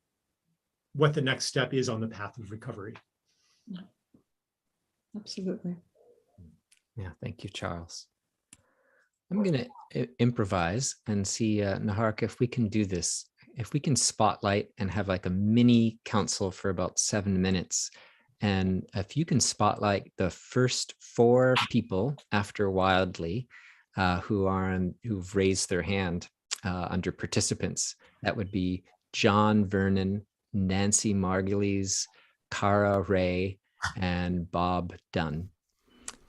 what the next step is on the path of recovery. Absolutely. Yeah, thank you, Charles. I'm going to improvise and see, Naharka, if we can do this. If we can spotlight and have like a mini council for about 7 minutes. And if you can spotlight the first 4 people after Wildly who've raised their hand under participants, that would be John Vernon, Nancy Margulies, Cara Ray, and Bob Dunn.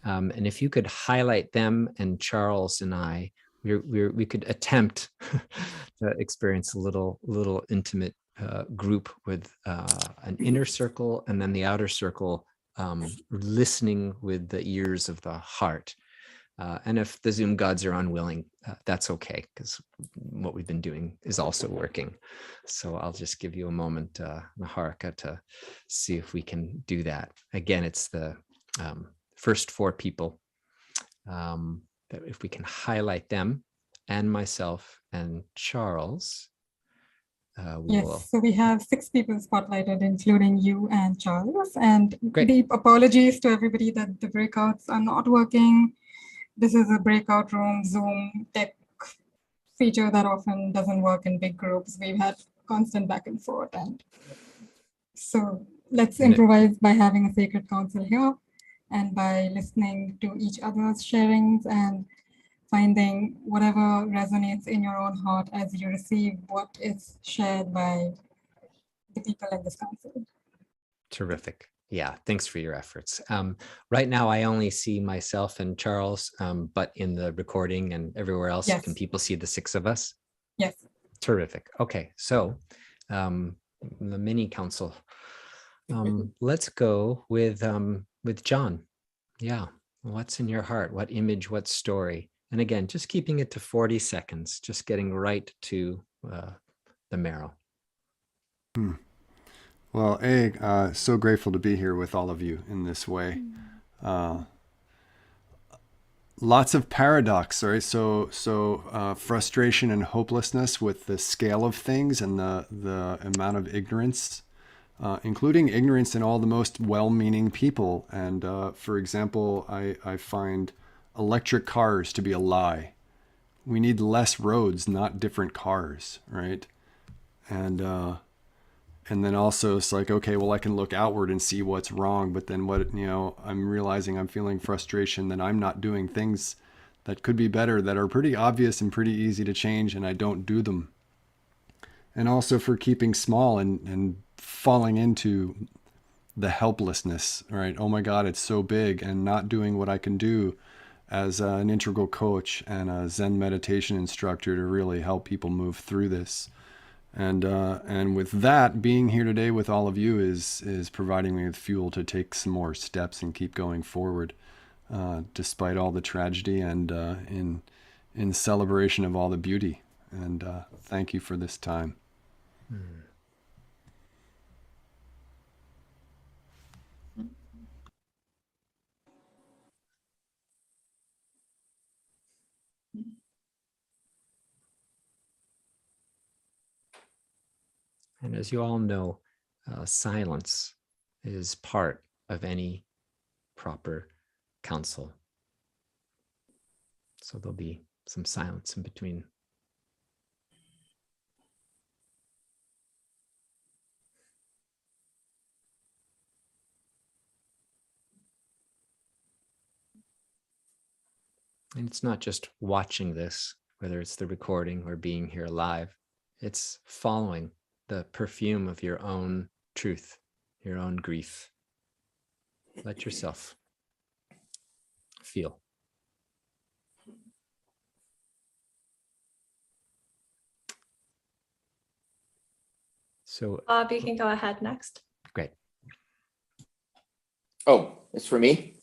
And if you could highlight them and Charles and I, we could attempt to experience a little intimate group with an inner circle and then the outer circle, listening with the ears of the heart. And if the Zoom gods are unwilling, that's okay, because what we've been doing is also working. So I'll just give you a moment, Naharka, to see if we can do that. Again, it's the first 4 people. That if we can highlight them and myself and Charles, Yes, so we have 6 people spotlighted, including you and Charles. And Great. deep apologies to everybody that the breakouts are not working. This is a breakout room Zoom tech feature that often doesn't work in big groups. We've had constant back and forth. And so let's improvise by having a sacred council here and by listening to each other's sharings and finding whatever resonates in your own heart as you receive what is shared by the people in this council. Terrific. Yeah, thanks for your efforts. Right now, I only see myself and Charles, but in the recording and everywhere else, Yes. Can people see the 6 of us? Yes. Terrific. Okay, so the mini council. Let's go with John. Yeah, what's in your heart? What image? What story? And again, just keeping it to 40 seconds, just getting right to the marrow. Well, so grateful to be here with all of you in this way. Lots of paradox, right? So frustration and hopelessness with the scale of things and the amount of ignorance, including ignorance in all the most well-meaning people. And for example, I find electric cars to be a lie. We need less roads, not different cars, right? And then also it's like, okay, well, I can look outward and see what's wrong, but then I'm realizing I'm feeling frustration that I'm not doing things that could be better, that are pretty obvious and pretty easy to change, and I don't do them. And also for keeping small and falling into the helplessness, right? Oh my God, it's so big, and not doing what I can do as an integral coach and a Zen meditation instructor to really help people move through this. And with that, being here today with all of you is providing me with fuel to take some more steps and keep going forward, despite all the tragedy, and in celebration of all the beauty. And thank you for this time. And as you all know, silence is part of any proper council. So there'll be some silence in between. And it's not just watching this, whether it's the recording or being here live, it's following the perfume of your own truth, your own grief. Let yourself feel. So Bob, you can go ahead next. great. Oh, it's for me?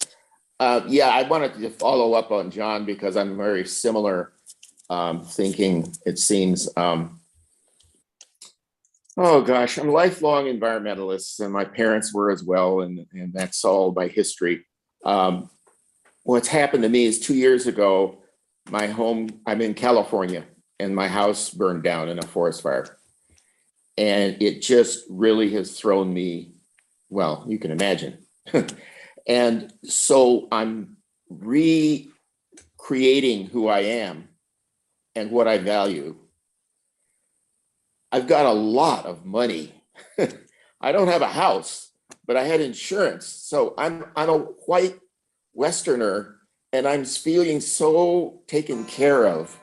Yeah, I wanted to follow up on John because I'm very similar thinking, it seems. Oh gosh, I'm a lifelong environmentalist, and my parents were as well, and that's all my history. What's happened to me is 2 years ago, I'm in California, and my house burned down in a forest fire. And it just really has thrown me, well, you can imagine. And so I'm recreating who I am and what I value. I've got a lot of money. I don't have a house, but I had insurance. So I'm a white Westerner, and I'm feeling so taken care of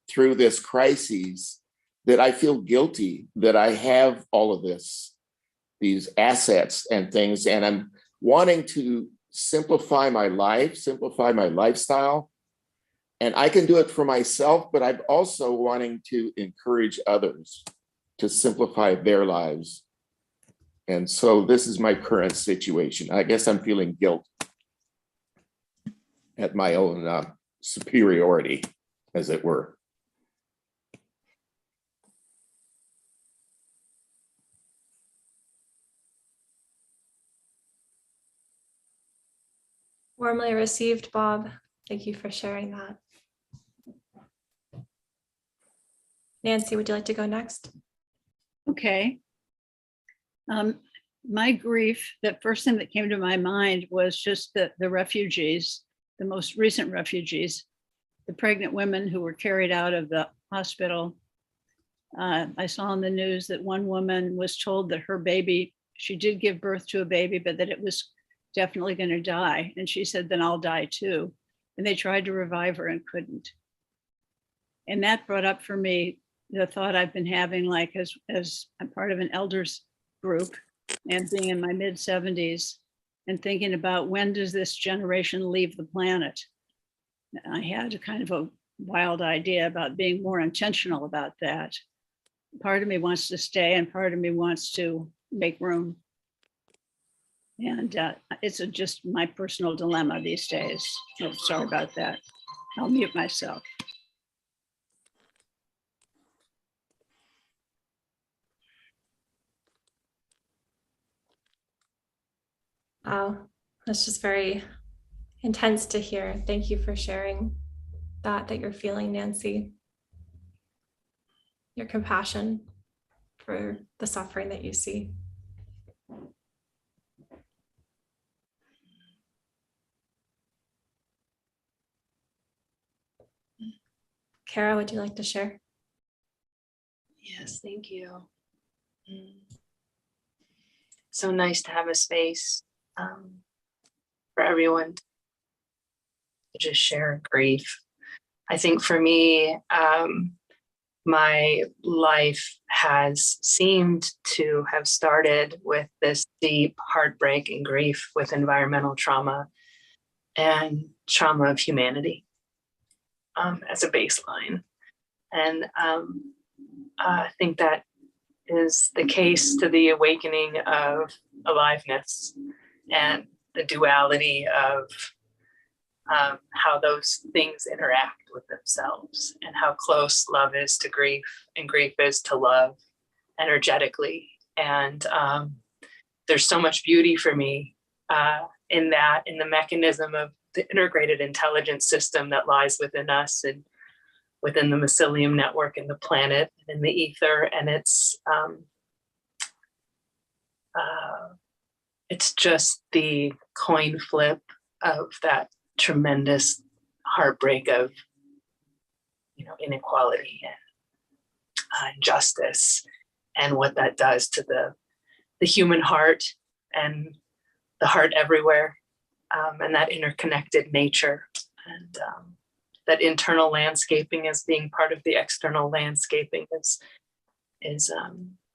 through this crisis that I feel guilty that I have all of these assets and things, and I'm wanting to simplify my life, simplify my lifestyle. And I can do it for myself, but I'm also wanting to encourage others to simplify their lives. And so this is my current situation. I guess I'm feeling guilt at my own superiority, as it were. Warmly received, Bob. Thank you for sharing that. Nancy, would you like to go next? Okay. My grief, the first thing that came to my mind was just the refugees, the most recent refugees, the pregnant women who were carried out of the hospital. I saw in the news that one woman was told that her baby, she did give birth to a baby, but that it was definitely going to die. And she said, then I'll die too. And they tried to revive her and couldn't. And that brought up for me the thought I've been having, like as I'm part of an elders group and being in my mid 70s and thinking about when does this generation leave the planet? I had a kind of a wild idea about being more intentional about that. Part of me wants to stay and part of me wants to make room. And it's just my personal dilemma these days. Oh, sorry about that. I'll mute myself. Wow, that's just very intense to hear. Thank you for sharing that you're feeling, Nancy. Your compassion for the suffering that you see. Kara, would you like to share? Yes, thank you. So nice to have a space for everyone to just share grief. I think for me, my life has seemed to have started with this deep heartbreak and grief with environmental trauma and trauma of humanity as a baseline. And I think that is the case to the awakening of aliveness and the duality of how those things interact with themselves and how close love is to grief and grief is to love energetically. And there's so much beauty for me in the mechanism of the integrated intelligence system that lies within us and within the mycelium network and the planet and in the ether. And it's just the coin flip of that tremendous heartbreak of, inequality and injustice, and what that does to the human heart and the heart everywhere, and that interconnected nature, and that internal landscaping as being part of the external landscaping is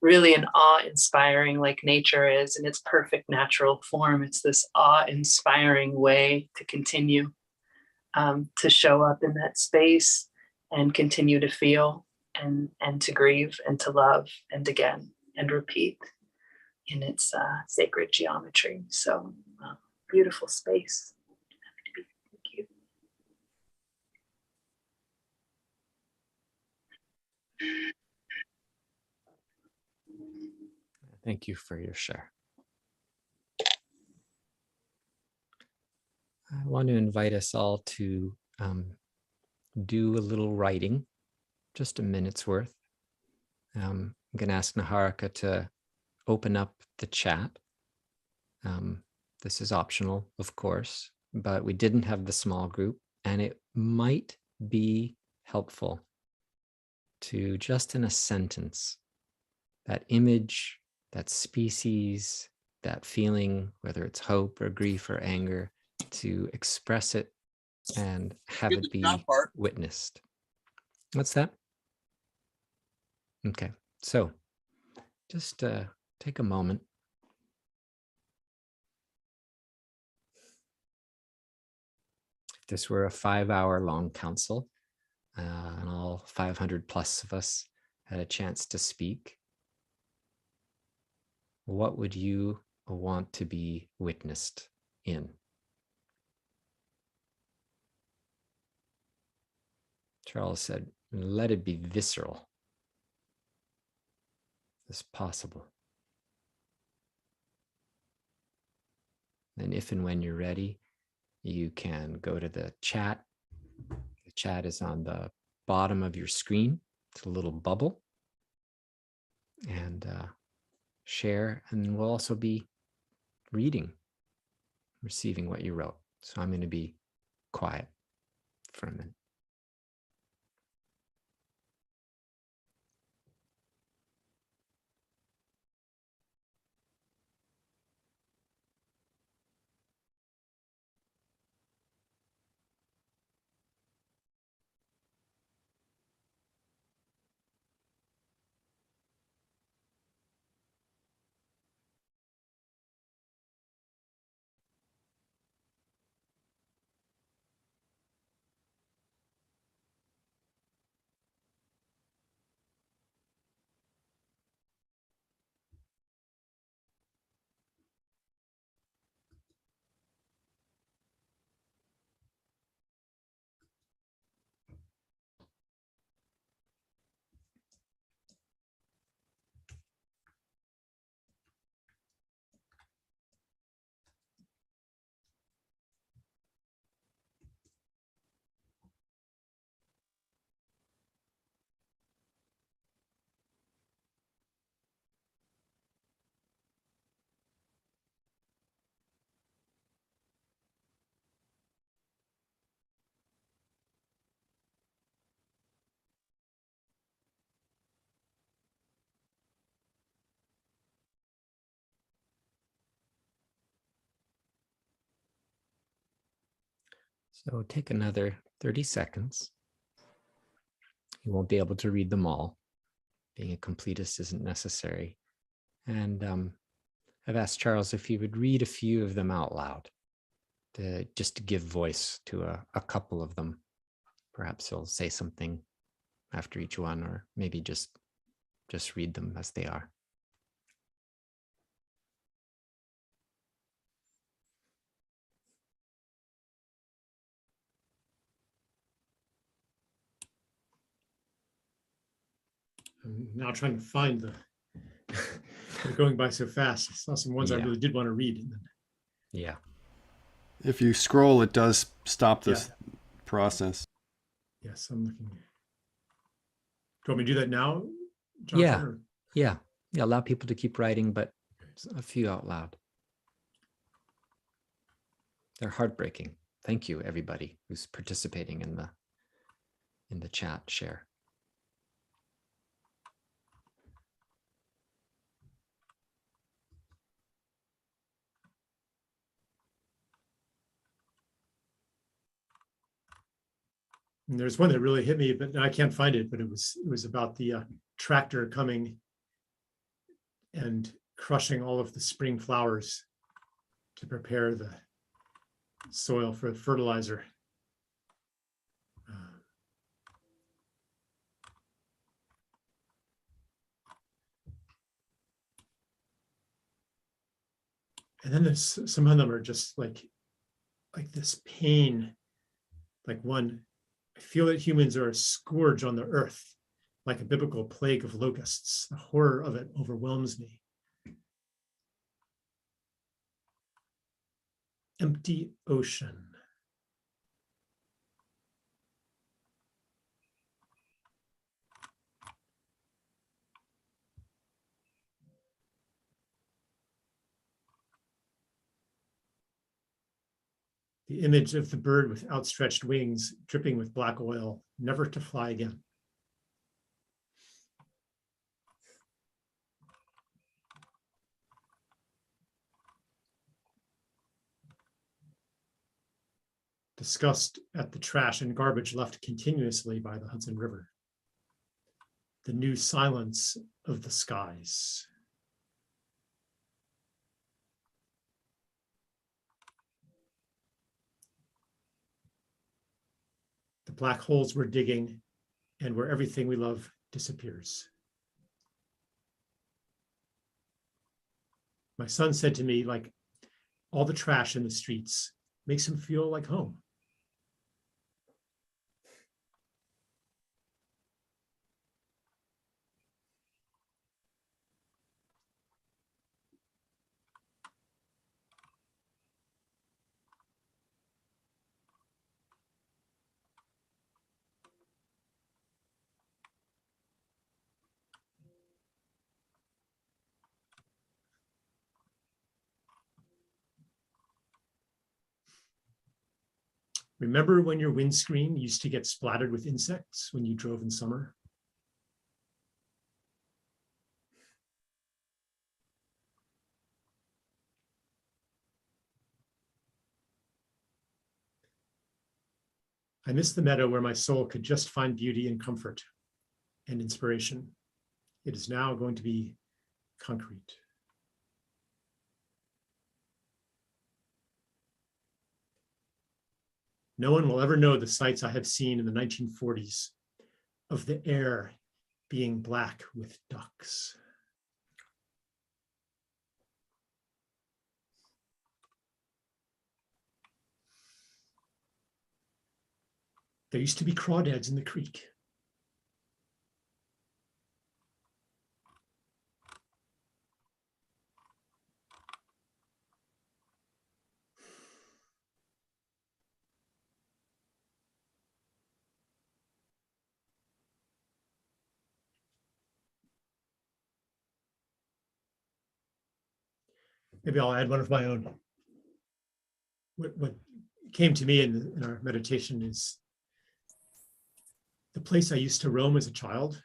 really an awe-inspiring, like nature is in its perfect natural form. It's this awe-inspiring way to continue to show up in that space and continue to feel and to grieve and to love and again and repeat in its sacred geometry. So beautiful space. Thank you. Thank you for your share. I want to invite us all to do a little writing, just a minute's worth. I'm going to ask Niharika to open up the chat. This is optional, of course, but we didn't have the small group, and it might be helpful to just in a sentence, that image, that species, that feeling, whether it's hope or grief or anger, to express it and have it be witnessed. What's that? Okay, so just take a moment. If this were a 5-hour long council, and all 500 plus of us had a chance to speak, what would you want to be witnessed in? Charles said, let it be visceral as possible. And if and when you're ready, you can go to the chat. The chat is on the bottom of your screen. It's a little bubble. And share, and we'll also be reading, receiving what you wrote. So I'm going to be quiet for a minute. So take another 30 seconds. You won't be able to read them all. Being a completist isn't necessary. And I've asked Charles if he would read a few of them out loud, just to give voice to a couple of them. Perhaps he'll say something after each one, or maybe just read them as they are. I'm now trying to find they're going by so fast. I saw some ones I really did want to read. Yeah. If you scroll, it does stop this process. Yes, I'm looking. Do you want me to do that now, Jonathan? Yeah. Or? Yeah. Allow people to keep writing, but a few out loud. They're heartbreaking. Thank you, everybody who's participating in the chat share. And there's one that really hit me, but I can't find it. But it was about the tractor coming and crushing all of the spring flowers to prepare the soil for fertilizer. And then there's some of them are just like this pain, like one, I feel that humans are a scourge on the earth, like a biblical plague of locusts. The horror of it overwhelms me. Empty ocean. The image of the bird with outstretched wings, dripping with black oil, never to fly again. Disgust at the trash and garbage left continuously by the Hudson River. The new silence of the skies. The black holes we're digging and where everything we love disappears. My son said to me, like, all the trash in the streets makes him feel like home. Remember when your windscreen used to get splattered with insects when you drove in summer? I miss the meadow where my soul could just find beauty and comfort and inspiration. It is now going to be concrete. No one will ever know the sights I have seen in the 1940s of the air being black with ducks. There used to be crawdads in the creek. Maybe I'll add one of my own. What came to me in our meditation is the place I used to roam as a child.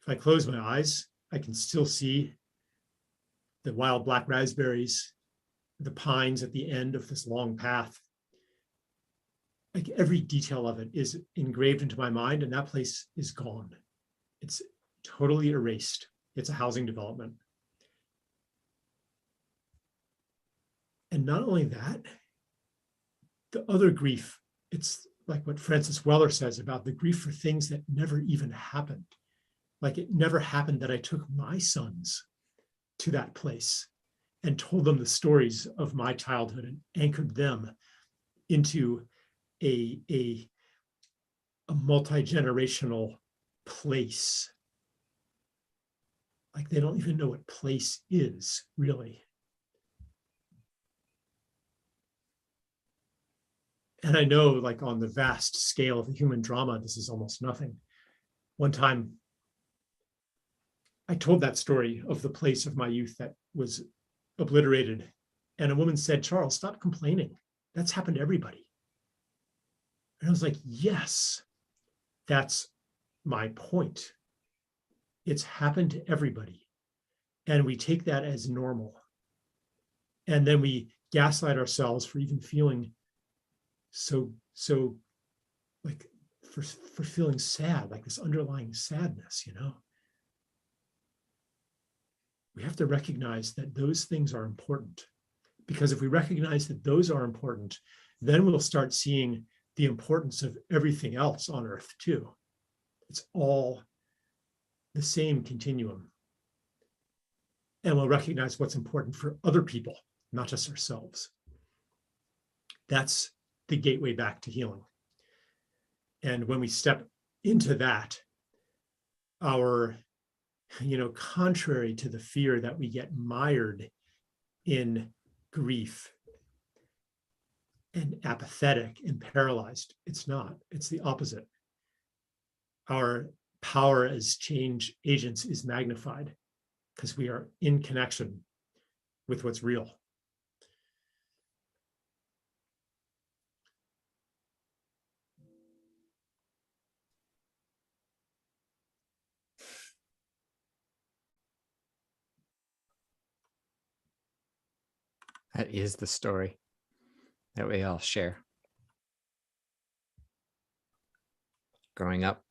If I close my eyes, I can still see the wild black raspberries, the pines at the end of this long path. Like every detail of it is engraved into my mind, and that place is gone. It's totally erased. It's a housing development. And not only that, the other grief, it's like what Francis Weller says about the grief for things that never even happened. Like it never happened that I took my sons to that place and told them the stories of my childhood and anchored them into a multi-generational place. Like they don't even know what place is, really. And I know, like on the vast scale of the human drama, this is almost nothing. One time, I told that story of the place of my youth that was obliterated. And a woman said, "Charles, stop complaining. That's happened to everybody." And I was like, yes, that's my point. It's happened to everybody. And we take that as normal. And then we gaslight ourselves for even feeling so like for feeling sad, like this underlying sadness, you know? We have to recognize that those things are important, because if we recognize that those are important, then we'll start seeing the importance of everything else on earth too. It's all the same continuum. and we'll recognize what's important for other people, not just ourselves. That's the gateway back to healing. And when we step into that, our, contrary to the fear that we get mired in grief and apathetic and paralyzed, it's not, it's the opposite. Our power as change agents is magnified because we are in connection with what's real. That is the story that we all share. Growing up,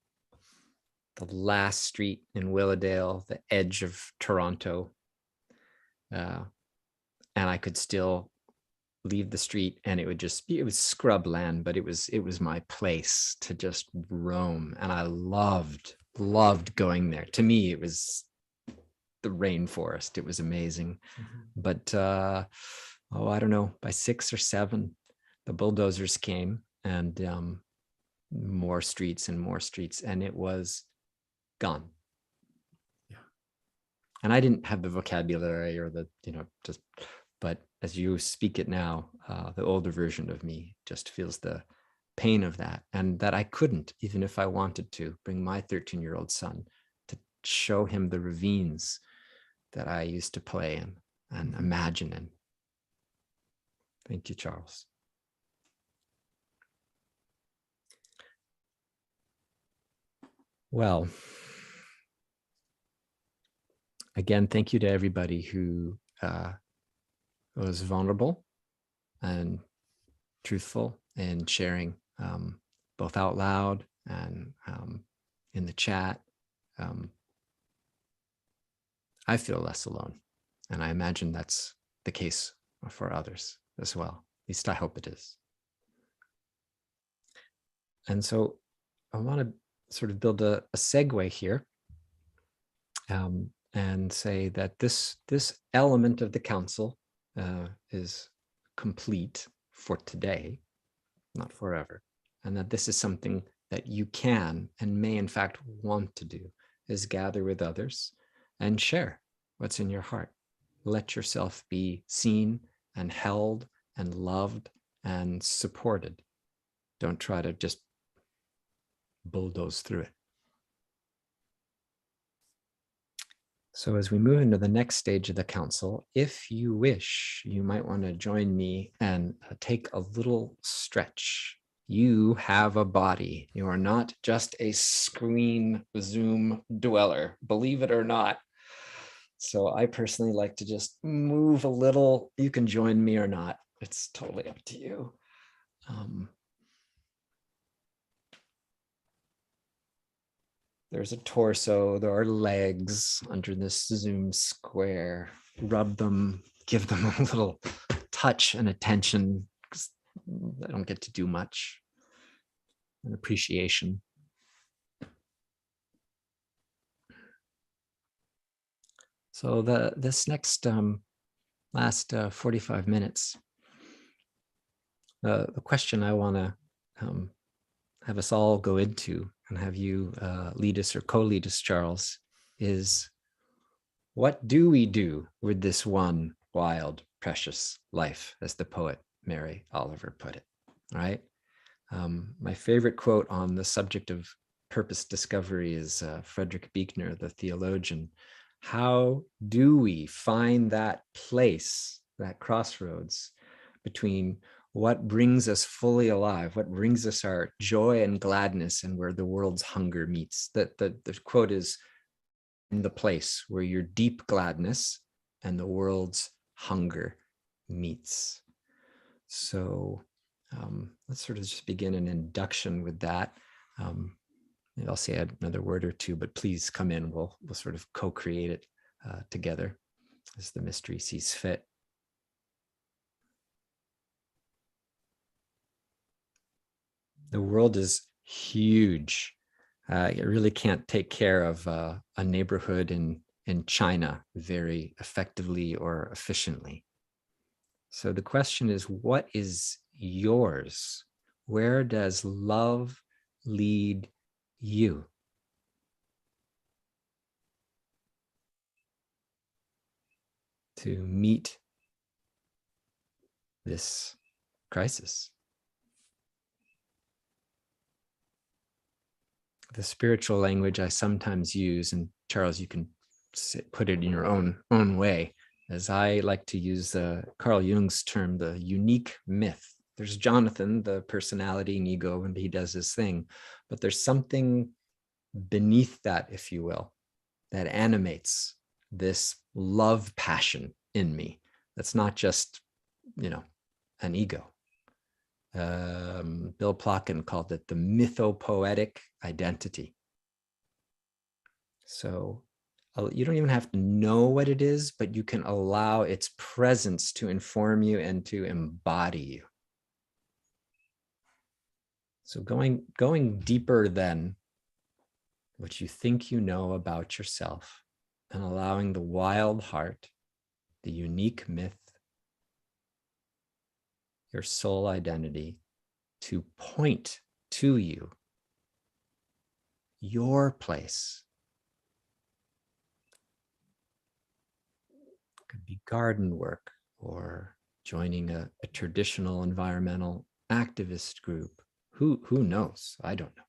the last street in Willowdale, the edge of Toronto, and I could still leave the street and it would just be, it was scrub land, but it was my place to just roam. And I loved going there. To me, it was the rainforest. It was amazing. But I don't know, by 6 or 7, the bulldozers came and more streets, and it was gone. Yeah. And I didn't have the vocabulary or the, but as you speak it now, the older version of me just feels the pain of that, and that I couldn't, even if I wanted to, bring my 13-year-old son to show him the ravines that I used to play in and imagine in. Thank you, Charles. Well, again, thank you to everybody who was vulnerable and truthful in sharing, both out loud and in the chat. I feel less alone, and I imagine that's the case for others as well. At least I hope it is. And so I want to sort of build a segue here, and say that this element of the council is complete for today, not forever, and that this is something that you can and may in fact want to do, is gather with others and share what's in your heart. Let yourself be seen and held and loved and supported. Don't try to just bulldoze through it. So as we move into the next stage of the council, if you wish, you might want to join me and take a little stretch. You have a body. You are not just a screen Zoom dweller, believe it or not. So I personally like to just move a little. You can join me or not. It's totally up to you. There's a torso, there are legs under this Zoom square. Rub them, give them a little touch and attention, because I don't get to do much. And appreciation. So this next last 45 minutes, the question I want to have us all go into and have you lead us or co-lead us, Charles, is what do we do with this one wild, precious life, as the poet Mary Oliver put it, right? My favorite quote on the subject of purpose discovery is Frederick Buechner, the theologian. How do we find that place, that crossroads between what brings us fully alive, what brings us our joy and gladness, and where the world's hunger meets? The quote is, in the place where your deep gladness and the world's hunger meets. So let's sort of just begin an induction with that. And I'll say another word or two, but please come in. We'll sort of co-create it together as the mystery sees fit. The world is huge. It really can't take care of a neighborhood in in China very effectively or efficiently. So the question is, what is yours? Where does love lead you? To meet this crisis. The spiritual language I sometimes use, and Charles, you can put it in your own way, as I like to use Carl Jung's term, the unique myth. There's Jonathan, the personality and ego, and he does his thing, but there's something beneath that, if you will, that animates this love passion in me. That's not just, an ego. Bill Plotkin called it the mythopoetic identity. So you don't even have to know what it is, but you can allow its presence to inform you and to embody you. So going deeper than what you think you know about yourself, and allowing the wild heart, the unique myth, your soul identity, to point to you, your place. It could be garden work, or joining a traditional environmental activist group. Who knows? I don't know.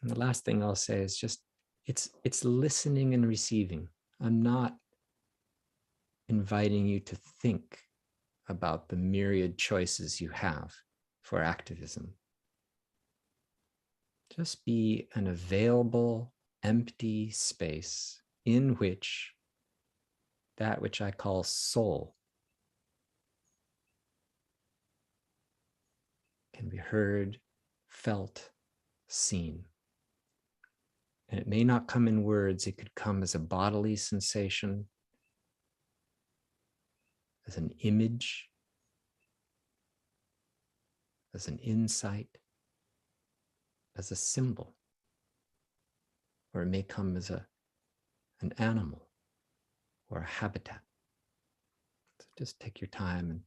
And the last thing I'll say is just, it's listening and receiving. I'm not inviting you to think about the myriad choices you have for activism. Just be an available, empty space in which that which I call soul can be heard, felt, seen. And it may not come in words, it could come as a bodily sensation, as an image, as an insight, as a symbol, or it may come as an animal or a habitat. So just take your time, and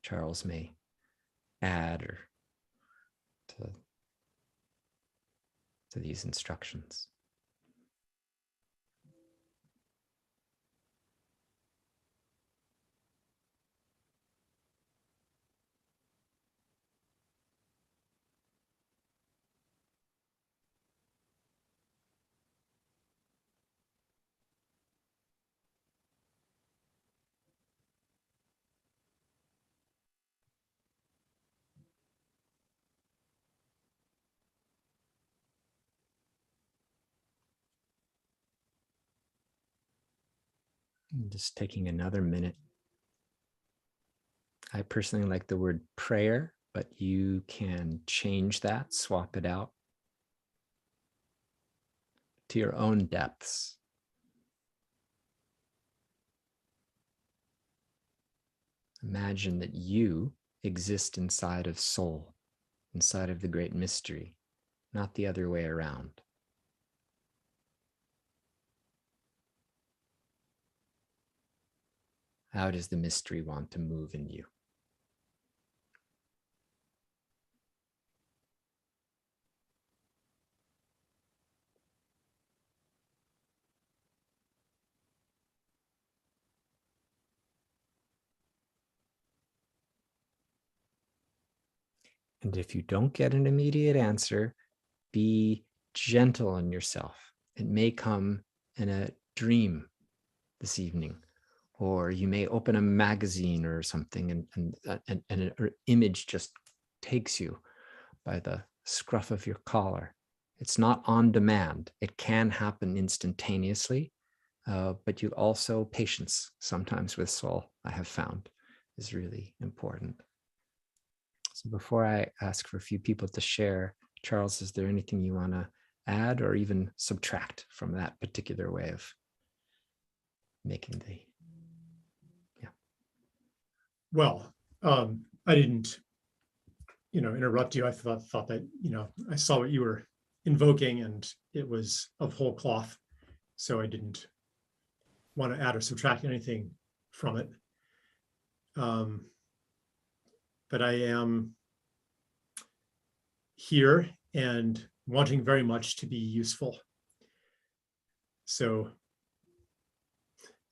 Charles may add or to these instructions. Just taking another minute. I personally like the word prayer, but you can change that, swap it out to your own depths. Imagine that you exist inside of soul, inside of the great mystery, not the other way around. How does the mystery want to move in you? And if you don't get an immediate answer, be gentle on yourself. It may come in a dream this evening, or you may open a magazine or something, and an image just takes you by the scruff of your collar. It's not on demand. It can happen instantaneously, but you also, patience sometimes with soul, I have found, is really important. So before I ask for a few people to share, Charles, is there anything you want to add or even subtract from that particular way of making the, Well, I didn't, interrupt you. I thought that, I saw what you were invoking and it was of whole cloth. So I didn't want to add or subtract anything from it. But I am here and wanting very much to be useful. So,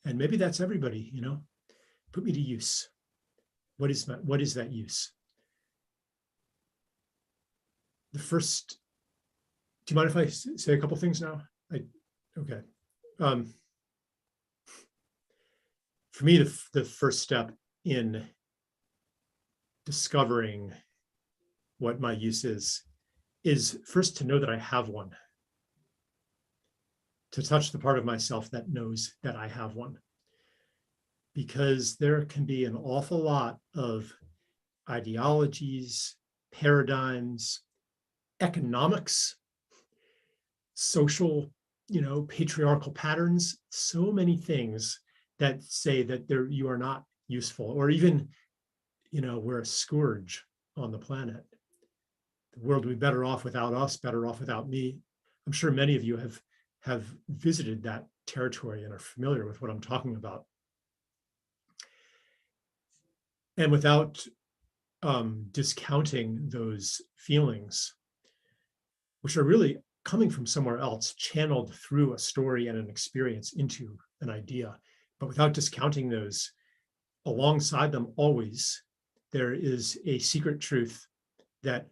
and maybe that's everybody, put me to use. What is that use? The first, do you mind if I say a couple things now? Okay. For me, the first step in discovering what my use is first to know that I have one. To touch the part of myself that knows that I have one. Because there can be an awful lot of ideologies, paradigms, economics, social, patriarchal patterns, so many things that say that you are not useful, or even, we're a scourge on the planet. The world would be better off without us, better off without me. I'm sure many of you have visited that territory and are familiar with what I'm talking about. And without discounting those feelings, which are really coming from somewhere else, channeled through a story and an experience into an idea, but without discounting those, alongside them always, there is a secret truth that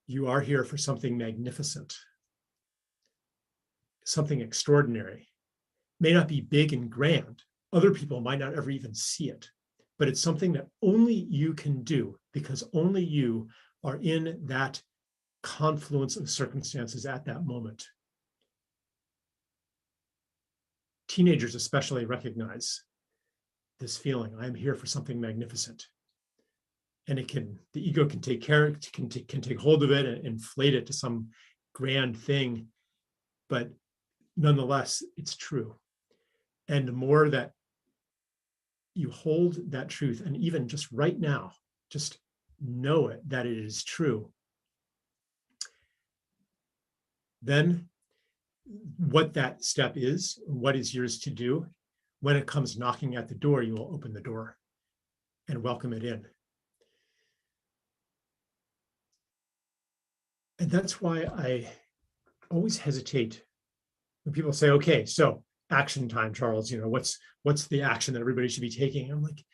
you are here for something magnificent, something extraordinary. May not be big and grand. Other people might not ever even see it, but it's something that only you can do because only you are in that confluence of circumstances at that moment. Teenagers especially recognize this feeling. I'm here for something magnificent. And the ego can take hold of it and inflate it to some grand thing, but nonetheless, it's true. And the more that you hold that truth, and even just right now, just know it, that it is true, then what that step is, what is yours to do, when it comes knocking at the door, you will open the door and welcome it in. And that's why I always hesitate when people say, okay, so action time, Charles, what's the action that everybody should be taking? I'm like,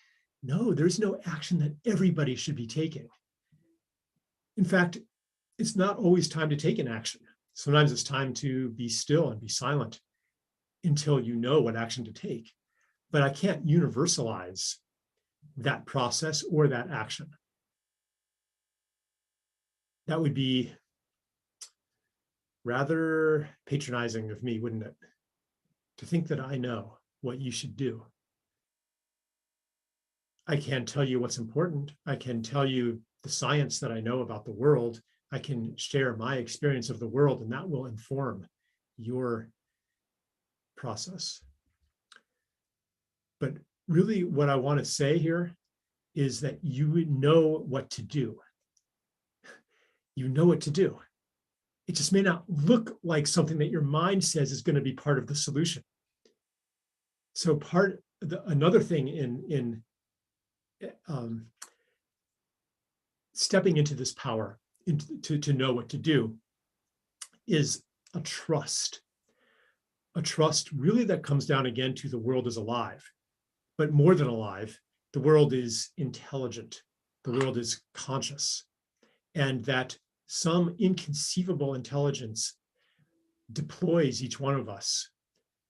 no, there's no action that everybody should be taking. In fact, it's not always time to take an action. Sometimes it's time to be still and be silent until you know what action to take. But I can't universalize that process or that action. That would be rather patronizing of me, wouldn't it? To think that I know what you should do. I can tell you what's important. I can tell you the science that I know about the world. I can share my experience of the world, and that will inform your process. But really what I want to say here is that you know what to do. You know what to do. It just may not look like something that your mind says is going to be part of the solution. So another thing in stepping into this power, to know what to do, is a trust really that comes down again to the world is alive, but more than alive, the world is intelligent, the world is conscious, and that some inconceivable intelligence deploys each one of us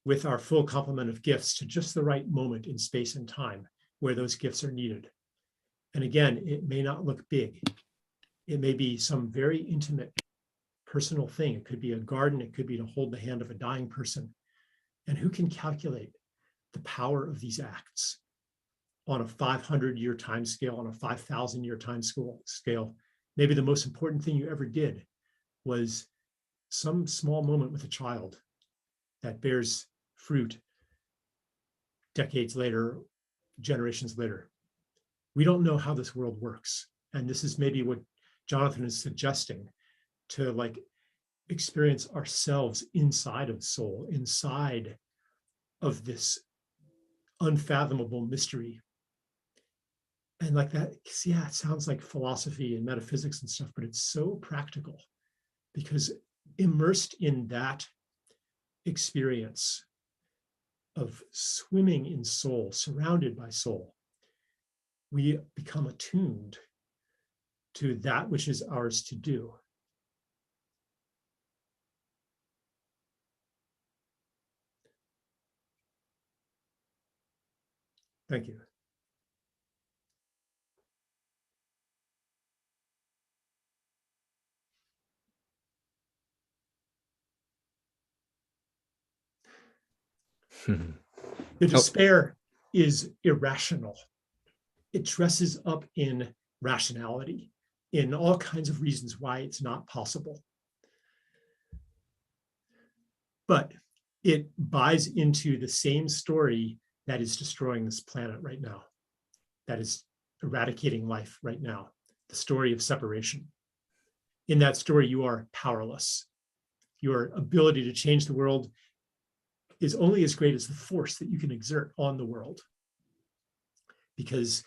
with our full complement of gifts to just the right moment in space and time where those gifts are needed. And again, it may not look big. It may be some very intimate, personal thing. It could be a garden. It could be to hold the hand of a dying person. And who can calculate the power of these acts on a 500-year time scale, on a 5,000-year time scale? Maybe the most important thing you ever did was some small moment with a child that bears fruit decades later, generations later. We don't know how this world works. and this is maybe what Jonathan is suggesting, to like experience ourselves inside of soul, inside of this unfathomable mystery. And like that, yeah, it sounds like philosophy and metaphysics and stuff, but it's so practical, because immersed in that experience of swimming in soul, surrounded by soul, we become attuned to that which is ours to do. Thank you. The despair is irrational. It dresses up in rationality, in all kinds of reasons why it's not possible. But it buys into the same story that is destroying this planet right now, that is eradicating life right now, the story of separation. In that story, you are powerless. Your ability to change the world is only as great as the force that you can exert on the world, because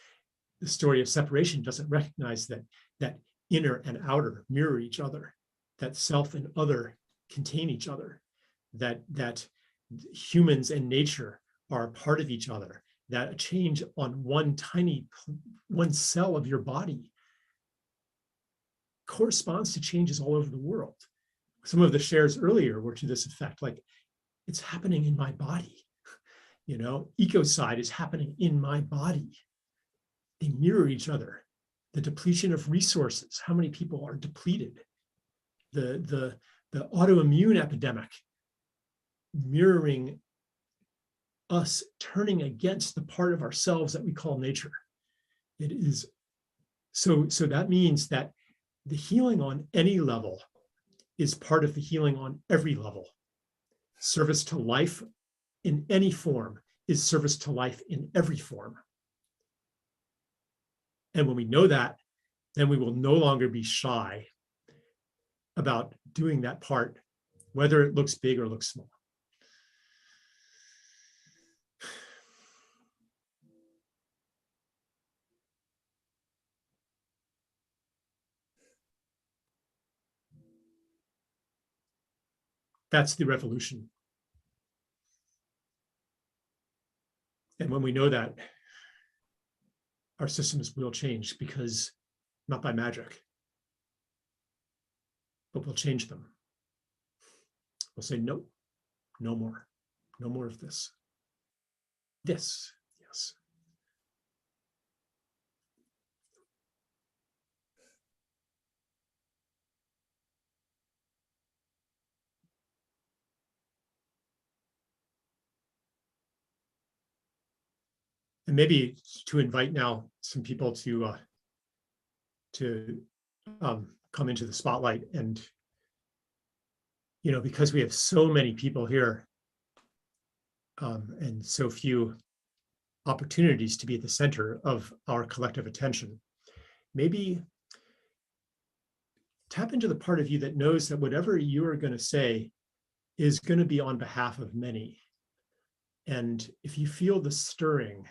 the story of separation doesn't recognize that inner and outer mirror each other, that self and other contain each other, that humans and nature are a part of each other, that a change on one cell of your body corresponds to changes all over the world. Some of the shares earlier were to this effect, like, it's happening in my body. You know, ecocide is happening in my body. They mirror each other. The depletion of resources, how many people are depleted? The autoimmune epidemic, mirroring us turning against the part of ourselves that we call nature. It is so that means that the healing on any level is part of the healing on every level. Service to life in any form is service to life in every form. And when we know that, then we will no longer be shy about doing that part, whether it looks big or looks small. That's the revolution. And when we know that, our systems will change, because not by magic, but we'll change them. We'll say, no, no more of this. This, yes. And maybe to invite now some people to come into the spotlight. And, you know, because we have so many people here and so few opportunities to be at the center of our collective attention, maybe tap into the part of you that knows that whatever you are going to say is going to be on behalf of many. And if you feel the stirring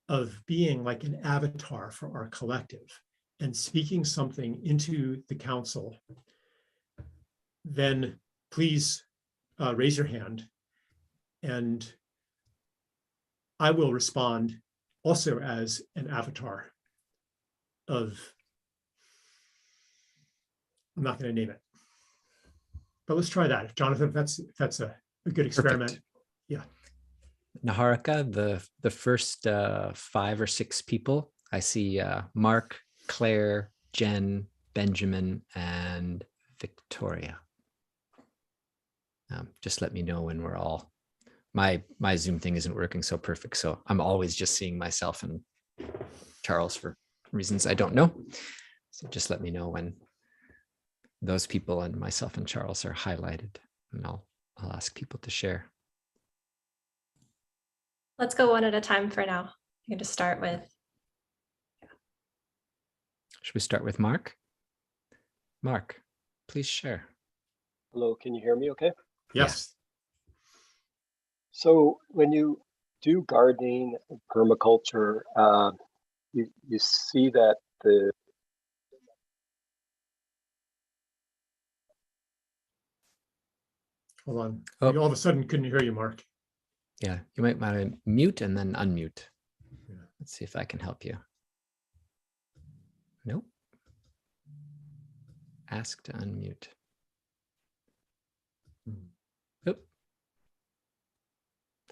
of being like an avatar for our collective and speaking something into the council, then please raise your hand, and I will respond also as an avatar of, I'm not going to name it, but let's try that. Jonathan, that's a good experiment. Perfect. Yeah. Naharika, the first 5 or 6 people, I see Mark, Claire, Jen, Benjamin, and Victoria. Just let me know when we're all, my Zoom thing isn't working so perfect, so I'm always just seeing myself and Charles for reasons I don't know. So just let me know when those people and myself and Charles are highlighted, and I'll ask people to share. Let's go one at a time for now. I'm going to start with. Should we start with Mark? Mark, please share. Hello, can you hear me okay? Yes. So when you do gardening, permaculture, you see that the Hold on. Oh. We all of a sudden couldn't hear you, Mark. Yeah, you might want to mute and then unmute. Yeah. Let's see if I can help you. Nope. Ask to unmute. Oop.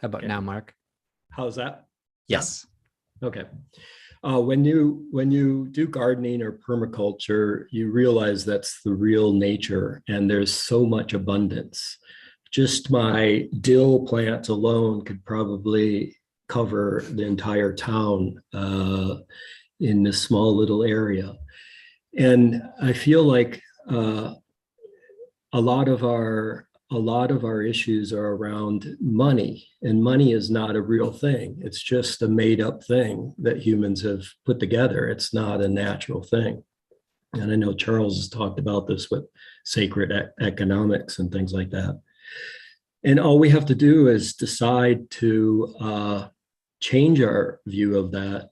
How about now, Mark? How's that? Yes. Okay. When you do gardening or permaculture, you realize that's the real nature, and there's so much abundance. Just my dill plants alone could probably cover the entire town in this small little area. And I feel like a lot of our issues are around money, and money is not a real thing. It's just a made up thing that humans have put together. It's not a natural thing. And I know Charles has talked about this with sacred economics and things like that. And all we have to do is decide to change our view of that.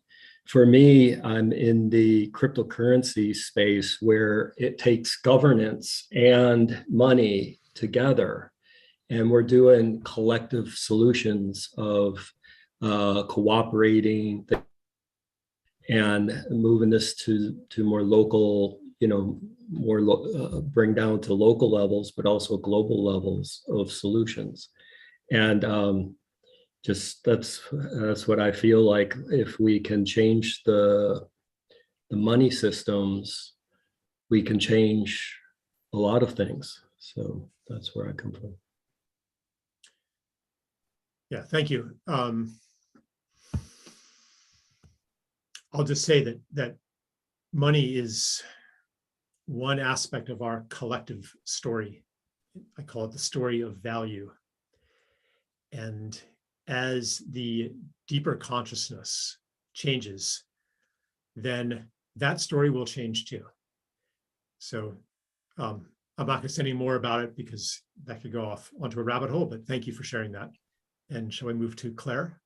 For me, I'm in the cryptocurrency space where it takes governance and money together. And we're doing collective solutions of cooperating and moving this to more local, bring down to local levels, but also global levels of solutions. And just that's what I feel like. If we can change the money systems, we can change a lot of things. So that's where I come from. Yeah, thank you. I'll just say that money is one aspect of our collective story. I call it the story of value. And as the deeper consciousness changes, then that story will change too. So I'm not going to say any more about it because that could go off onto a rabbit hole, but thank you for sharing that. And shall we move to Claire?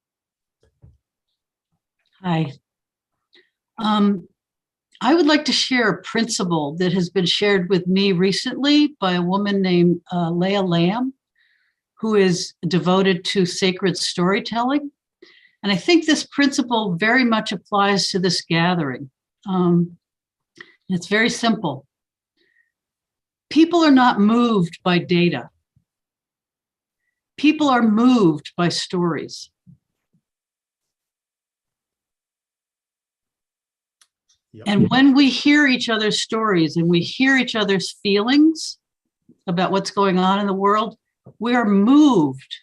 Hi. I would like to share a principle that has been shared with me recently by a woman named Leah Lamb, who is devoted to sacred storytelling. And I think this principle very much applies to this gathering. It's very simple. People are not moved by data. People are moved by stories. And when we hear each other's stories and we hear each other's feelings about what's going on in the world, we are moved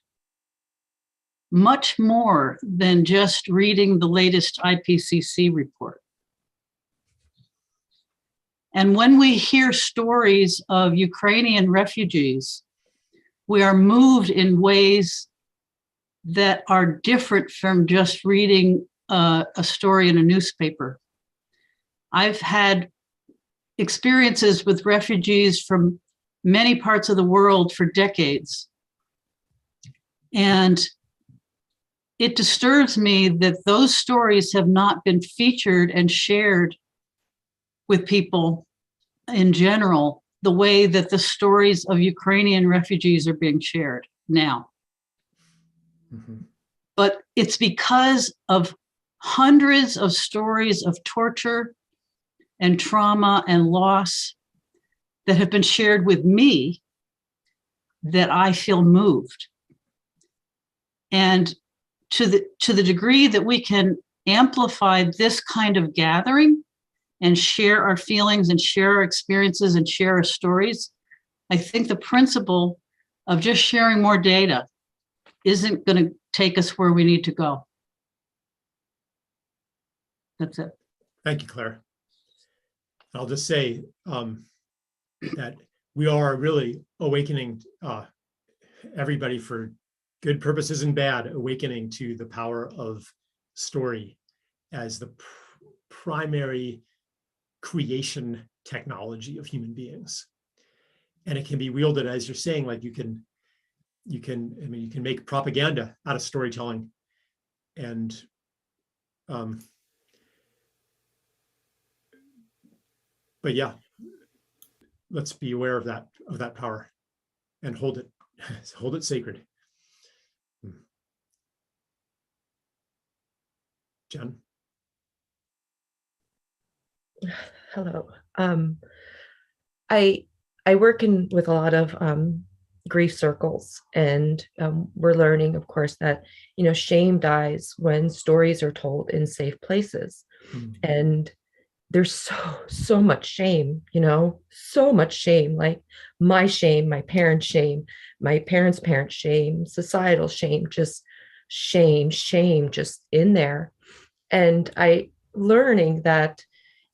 much more than just reading the latest IPCC report. And when we hear stories of Ukrainian refugees, we are moved in ways that are different from just reading a story in a newspaper. I've had experiences with refugees from many parts of the world for decades. And it disturbs me that those stories have not been featured and shared with people in general, the way that the stories of Ukrainian refugees are being shared now. Mm-hmm. But it's because of hundreds of stories of torture and trauma and loss that have been shared with me that I feel moved. And to the degree that we can amplify this kind of gathering and share our feelings and share our experiences and share our stories, I think the principle of just sharing more data isn't going to take us where we need to go. That's it. Thank you, Claire. I'll just say that we are really awakening everybody, for good purposes and bad, awakening to the power of story as the primary creation technology of human beings. And it can be wielded, as you're saying, like you can make propaganda out of storytelling. And but yeah, let's be aware of that power and hold it sacred. Jen. Hello. I work with a lot of grief circles, and we're learning, of course, that shame dies when stories are told in safe places. And there's so much shame, so much shame, like my shame, my parents' shame, my parents' parents' shame, societal shame, just shame just in there. And I learning that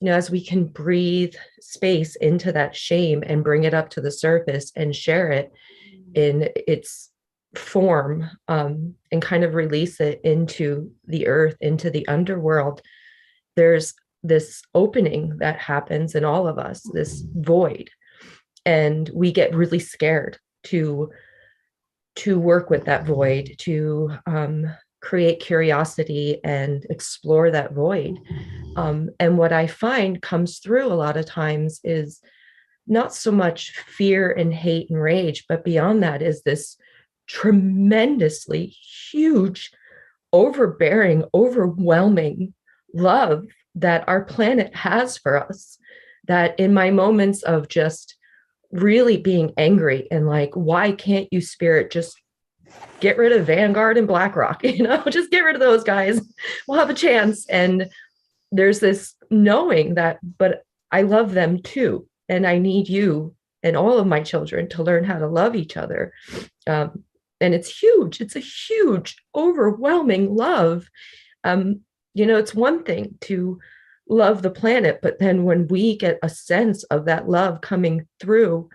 as we can breathe space into that shame and bring it up to the surface and share it in its form, and kind of release it into the earth, into the underworld, there's this opening that happens in all of us, this void. And we get really scared to work with that void, to create curiosity and explore that void. And what I find comes through a lot of times is not so much fear and hate and rage, but beyond that is this tremendously huge, overbearing, overwhelming love that our planet has for us. That in my moments of just really being angry and like, why can't you, spirit, just get rid of Vanguard and BlackRock, just get rid of those guys, we'll have a chance. And there's this knowing that, but I love them too. And I need you and all of my children to learn how to love each other. And it's huge. It's a huge, overwhelming love. It's one thing to love the planet, but then when we get a sense of that love coming through,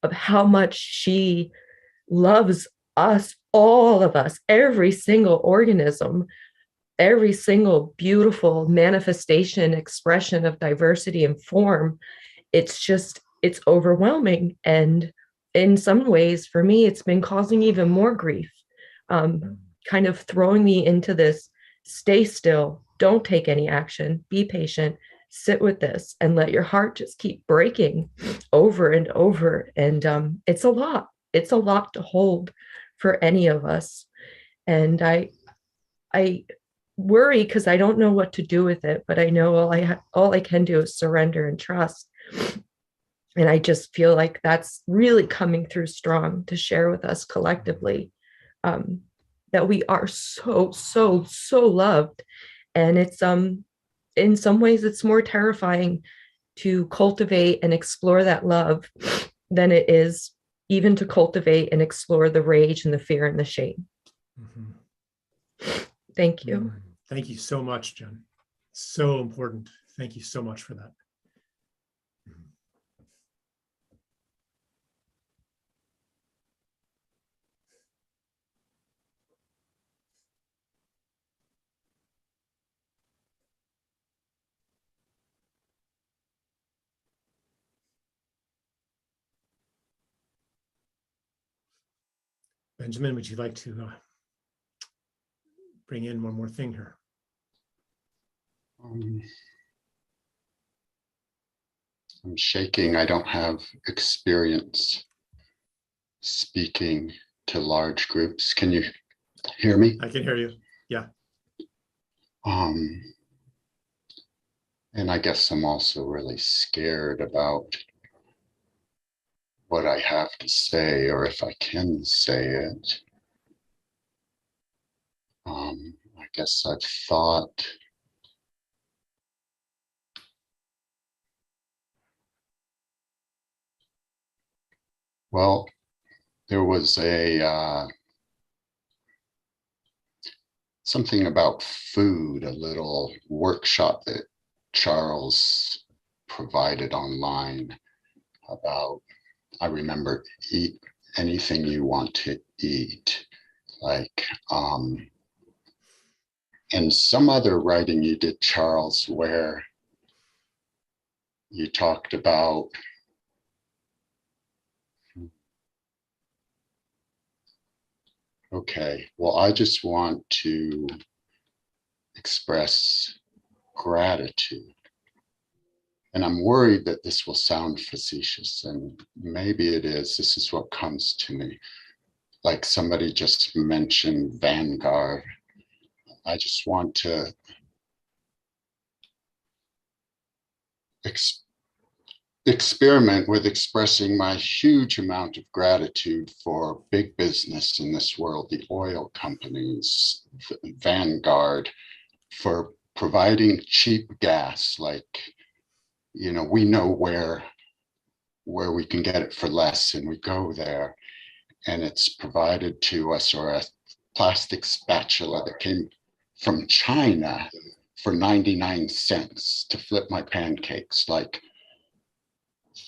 of how much she loves us, all of us, every single organism, every single beautiful manifestation, expression of diversity and form, it's overwhelming. And in some ways, for me, it's been causing even more grief, kind of throwing me into this, stay still, don't take any action, be patient, sit with this, and let your heart just keep breaking over and over. And it's a lot to hold for any of us. And I worry because I don't know what to do with it, but I know all I can do is surrender and trust. And I just feel like that's really coming through strong to share with us collectively, that we are so loved. And it's in some ways it's more terrifying to cultivate and explore that love than it is even to cultivate and explore the rage and the fear and the shame. Thank you. Thank you so much, Jen. So important. Thank you so much for that. Benjamin, would you like to bring in one more thing here? I'm shaking. I don't have experience speaking to large groups. Can you hear me? I can hear you. Yeah. And I guess I'm also really scared about what I have to say, or if I can say it. I guess I've thought well, there was a something about food, a little workshop that Charles provided online about, I remember, eat anything you want to eat, like, and some other writing you did, Charles, where you talked about okay, well, I just want to express gratitude. And I'm worried that this will sound facetious, and maybe it is. This is what comes to me. Like somebody just mentioned Vanguard. I just want to experiment with expressing my huge amount of gratitude for big business in this world, the oil companies, Vanguard, for providing cheap gas. Like, you know, we know where we can get it for less, and we go there, and it's provided to us, or a plastic spatula that came from China for 99 cents to flip my pancakes. Like,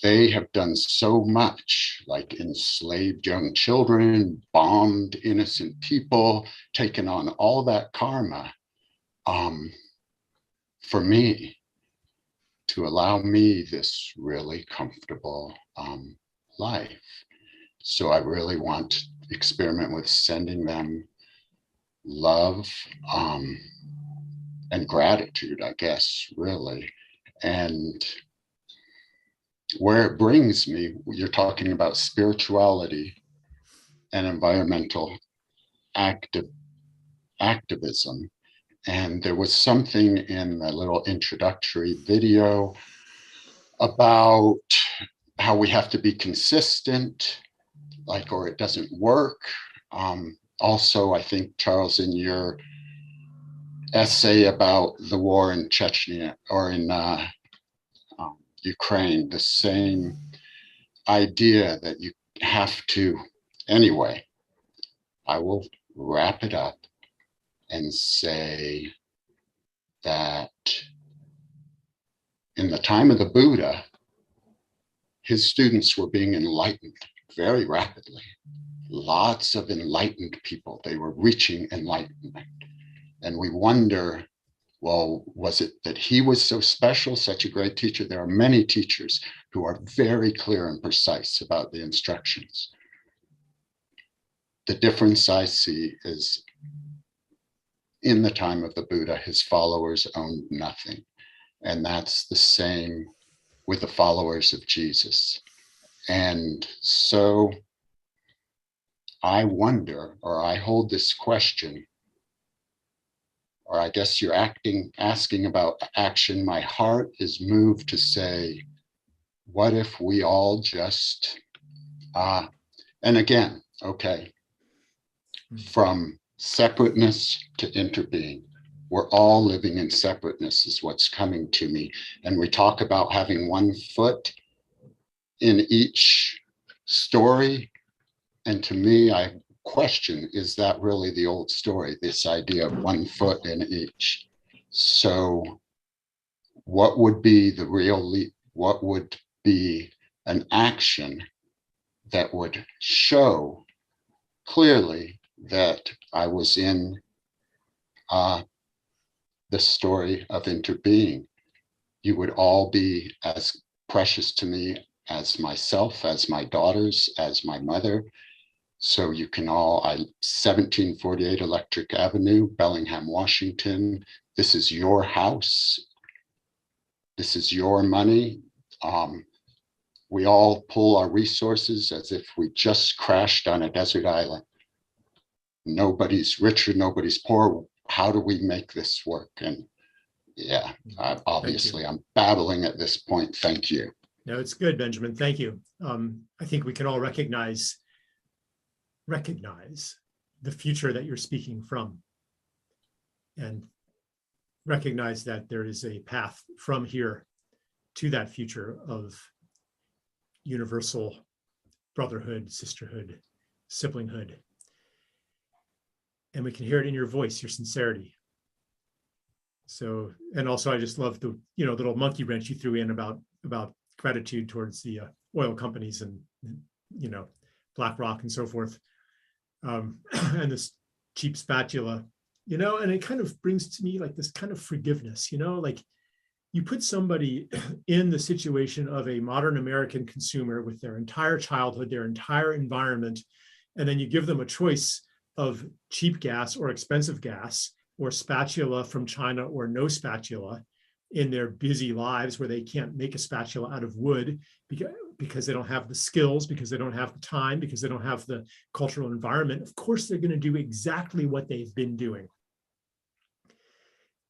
they have done so much, like enslaved young children, bombed innocent people, taken on all that karma for me, to allow me this really comfortable life. So I really want to experiment with sending them love and gratitude, I guess, really. And where it brings me, you're talking about spirituality and environmental activism. And there was something in the little introductory video about how we have to be consistent, like, or it doesn't work. Also, I think, Charles, in your essay about the war in Chechnya or in Ukraine, the same idea that you have to, anyway, I will wrap it up and say that in the time of the Buddha, his students were being enlightened very rapidly. Lots of enlightened people, they were reaching enlightenment. And we wonder, well, was it that he was so special, such a great teacher? There are many teachers who are very clear and precise about the instructions. The difference I see is in the time of the Buddha, his followers owned nothing. And that's the same with the followers of Jesus. And so I wonder, or I hold this question, or I guess you're asking about action. My heart is moved to say, what if we all just, and again, okay, from separateness to interbeing, we're all living in separateness is what's coming to me. And we talk about having one foot in each story. And to me, I question, is that really the old story, this idea of one foot in each? So what would be the real what would be an action that would show clearly that I was in the story of interbeing? You would all be as precious to me as myself, as my daughters, as my mother. So you can all, 1748 Electric Avenue, Bellingham, Washington. This is your house. This is your money. We all pull our resources as if we just crashed on a desert island. Nobody's rich or nobody's poor. How do we make this work? And yeah, obviously I'm babbling at this point. Thank you. No, it's good, Benjamin. Thank you. I think we can all recognize the future that you're speaking from, and recognize that there is a path from here to that future of universal brotherhood, sisterhood, siblinghood. And we can hear it in your voice, your sincerity. So, and also I just love the, little monkey wrench you threw in about gratitude towards the oil companies and, BlackRock and so forth. And this cheap spatula, and it kind of brings to me like this kind of forgiveness, like you put somebody in the situation of a modern American consumer with their entire childhood, their entire environment, and then you give them a choice of cheap gas or expensive gas, or spatula from China or no spatula in their busy lives where they can't make a spatula out of wood because they don't have the skills, because they don't have the time, because they don't have the cultural environment. Of course, they're going to do exactly what they've been doing.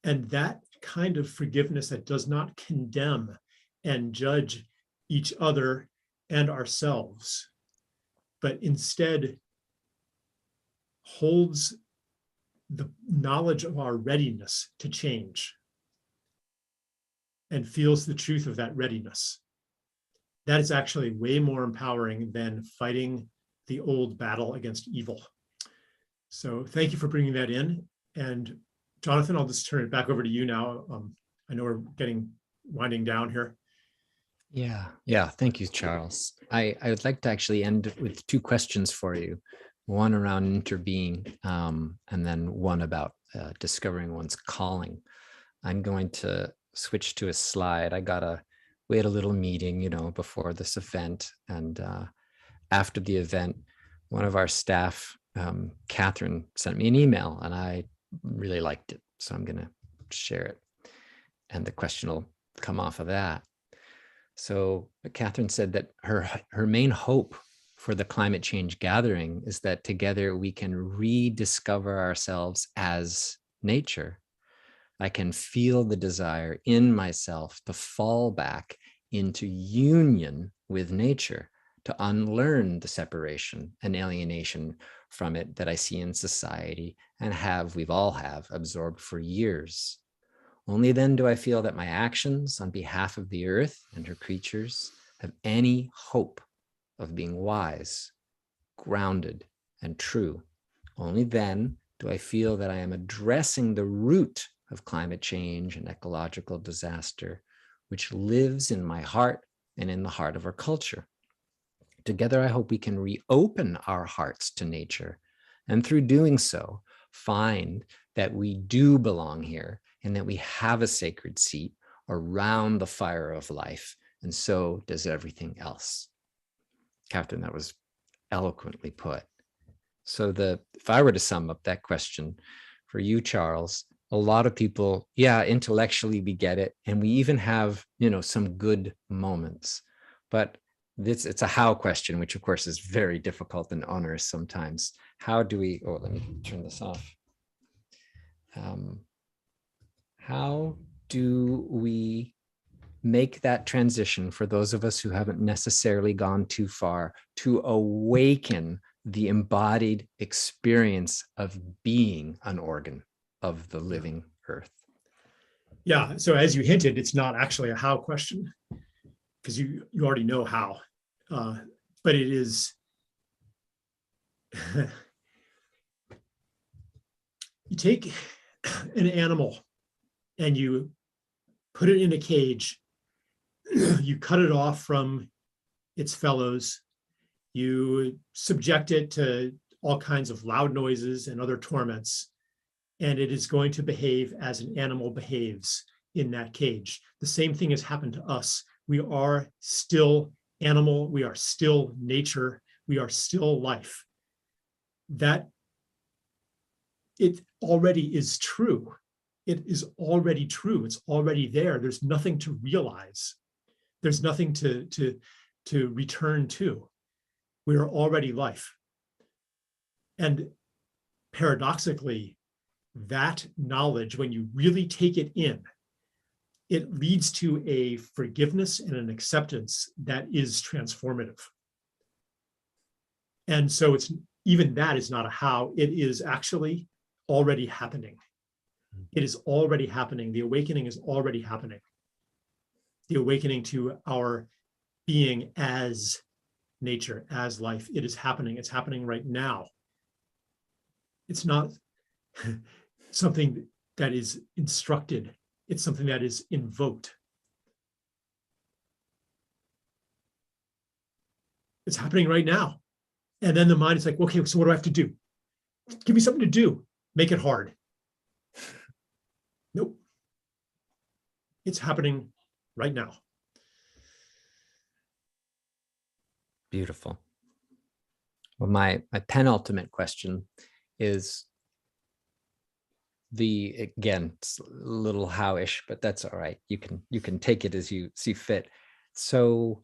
And that kind of forgiveness that does not condemn and judge each other and ourselves, but instead holds the knowledge of our readiness to change and feels the truth of that readiness. That is actually way more empowering than fighting the old battle against evil. So thank you for bringing that in. And Jonathan, I'll just turn it back over to you now. I know we're winding down here. Yeah. Thank you, Charles. I would like to actually end with two questions for you. One around interbeing, and then one about discovering one's calling. I'm going to switch to a slide. We had a little meeting, before this event, and after the event, one of our staff, Catherine, sent me an email, and I really liked it, so I'm going to share it, and the question will come off of that. So Catherine said that her main hope for the climate change gathering is that together we can rediscover ourselves as nature. I can feel the desire in myself to fall back into union with nature, to unlearn the separation and alienation from it that I see in society and we've all absorbed for years. Only then do I feel that my actions on behalf of the earth and her creatures have any hope of being wise, grounded, and true. Only then do I feel that I am addressing the root of climate change and ecological disaster, which lives in my heart and in the heart of our culture. Together, I hope we can reopen our hearts to nature, and through doing so, find that we do belong here and that we have a sacred seat around the fire of life, and so does everything else. Catherine, that was eloquently put. So if I were to sum up that question for you, Charles, a lot of people, intellectually we get it, and we even have, some good moments, but it's a how question, which of course is very difficult and onerous sometimes. How do we, let me turn this off. How do we make that transition for those of us who haven't necessarily gone too far to awaken the embodied experience of being an organ of the living earth? Yeah, so as you hinted, it's not actually a how question, because you already know how, but it is, you take an animal and you put it in a cage, you cut it off from its fellows, you subject it to all kinds of loud noises and other torments, and it is going to behave as an animal behaves in that cage. The same thing has happened to us. We are still animal, we are still nature, we are still life. That it already is true. It is already true. It's already there. There's nothing to realize. There's nothing to return to. We are already life. And paradoxically, that knowledge, when you really take it in, it leads to a forgiveness and an acceptance that is transformative. And so even that is not a how, it is actually already happening. It is already happening. The awakening is already happening. The awakening to our being as nature, as life. It is happening. It's happening right now. It's not something that is instructed. It's something that is invoked. It's happening right now. And then the mind is like, okay, so what do I have to do? Give me something to do. Make it hard. Nope. It's happening right now. Beautiful. Well, my penultimate question is again, it's a little how-ish, but that's all right. You can take it as you see fit. So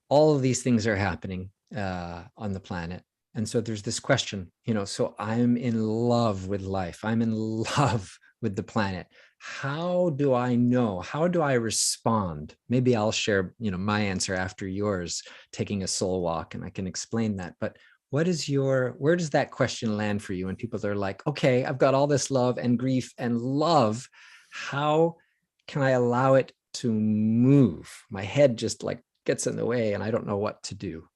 all of these things are happening on the planet. And so there's this question, so I'm in love with life. I'm in love with the planet. How do I know? How do I respond? Maybe I'll share, my answer after yours, taking a soul walk, and I can explain that. But where does that question land for you when people are like, okay, I've got all this love and grief and love. How can I allow it to move? My head just like gets in the way and I don't know what to do.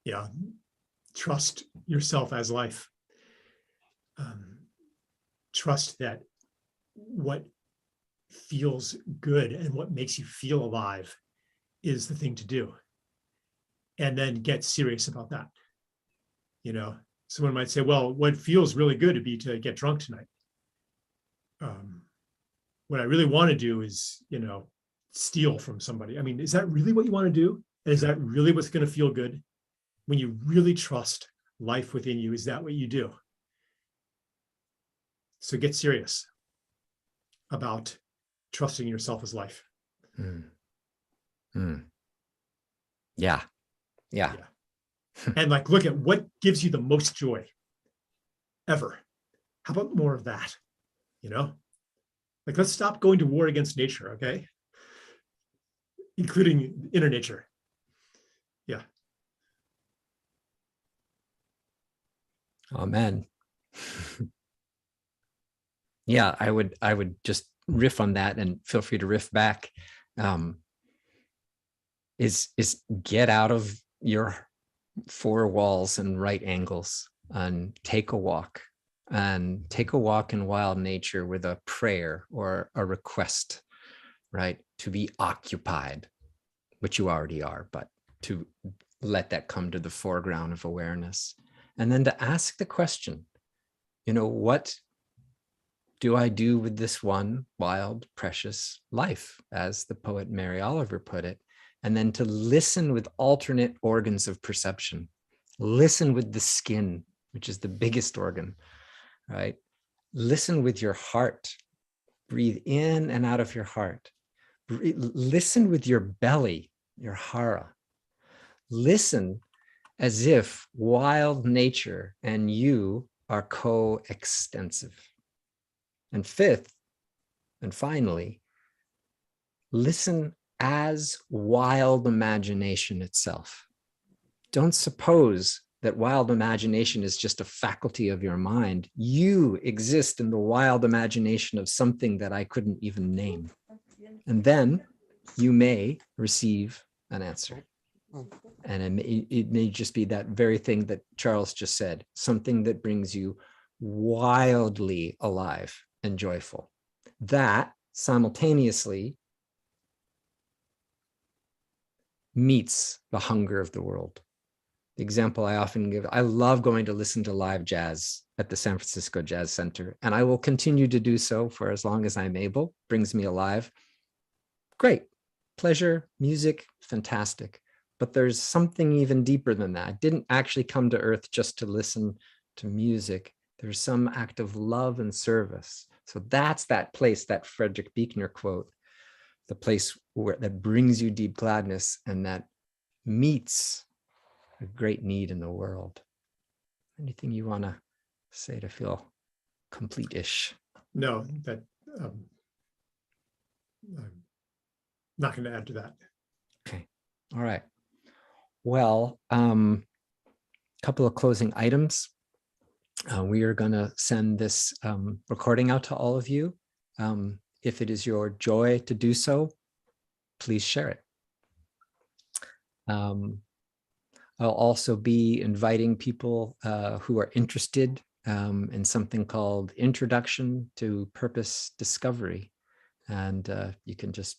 Yeah, trust yourself as life. Trust that what feels good and what makes you feel alive is the thing to do. And then get serious about that. Someone might say, well, what feels really good would be to get drunk tonight. What I really want to do is, steal from somebody. I mean, is that really what you want to do? And is that really what's going to feel good? When you really trust life within you, is that what you do? So get serious about trusting yourself as life. Yeah. And look at what gives you the most joy ever. How about more of that? Let's stop going to war against nature, okay? Including inner nature. Yeah. Amen. Yeah, I would just riff on that, and feel free to riff back. Is get out of your four walls and right angles and take a walk in wild nature with a prayer or a request, right? To be occupied, which you already are, but to let that come to the foreground of awareness. And then to ask the question, what do I do with this one wild, precious life, as the poet Mary Oliver put it? And then to listen with alternate organs of perception. Listen with the skin, which is the biggest organ, right? Listen with your heart. Breathe in and out of your heart. Listen with your belly, your hara. Listen as if wild nature and you are coextensive. And fifth, and finally, listen as wild imagination itself. Don't suppose that wild imagination is just a faculty of your mind. You exist in the wild imagination of something that I couldn't even name. And then you may receive an answer. And it may just be that very thing that Charles just said, something that brings you wildly alive and joyful. That simultaneously meets the hunger of the world. The example I often give, I love going to listen to live jazz at the San Francisco Jazz Center, and I will continue to do so for as long as I'm able. Brings me alive. Great. Pleasure, music, fantastic. But there's something even deeper than that. I didn't actually come to Earth just to listen to music. There's some act of love and service. So that's that place, that Frederick Buechner quote, the place that brings you deep gladness and that meets a great need in the world. Anything you want to say to feel complete-ish? No, that I'm not going to add to that. Okay. All right. Well, a couple of closing items. We are going to send this recording out to all of you. If it is your joy to do so, please share it. I'll also be inviting people who are interested in something called Introduction to Purpose Discovery. And you can just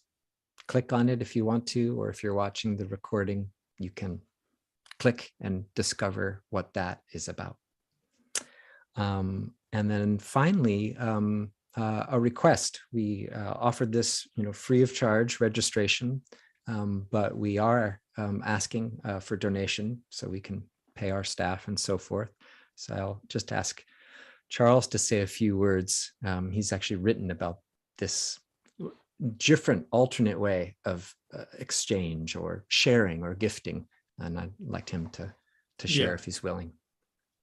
click on it if you want to, or if you're watching the recording, you can click and discover what that is about. And then finally, a request. We offered this, free of charge registration, but we are asking for donation so we can pay our staff and so forth. So I'll just ask Charles to say a few words. He's actually written about this different alternate way of exchange or sharing or gifting, and I'd like him to share if he's willing.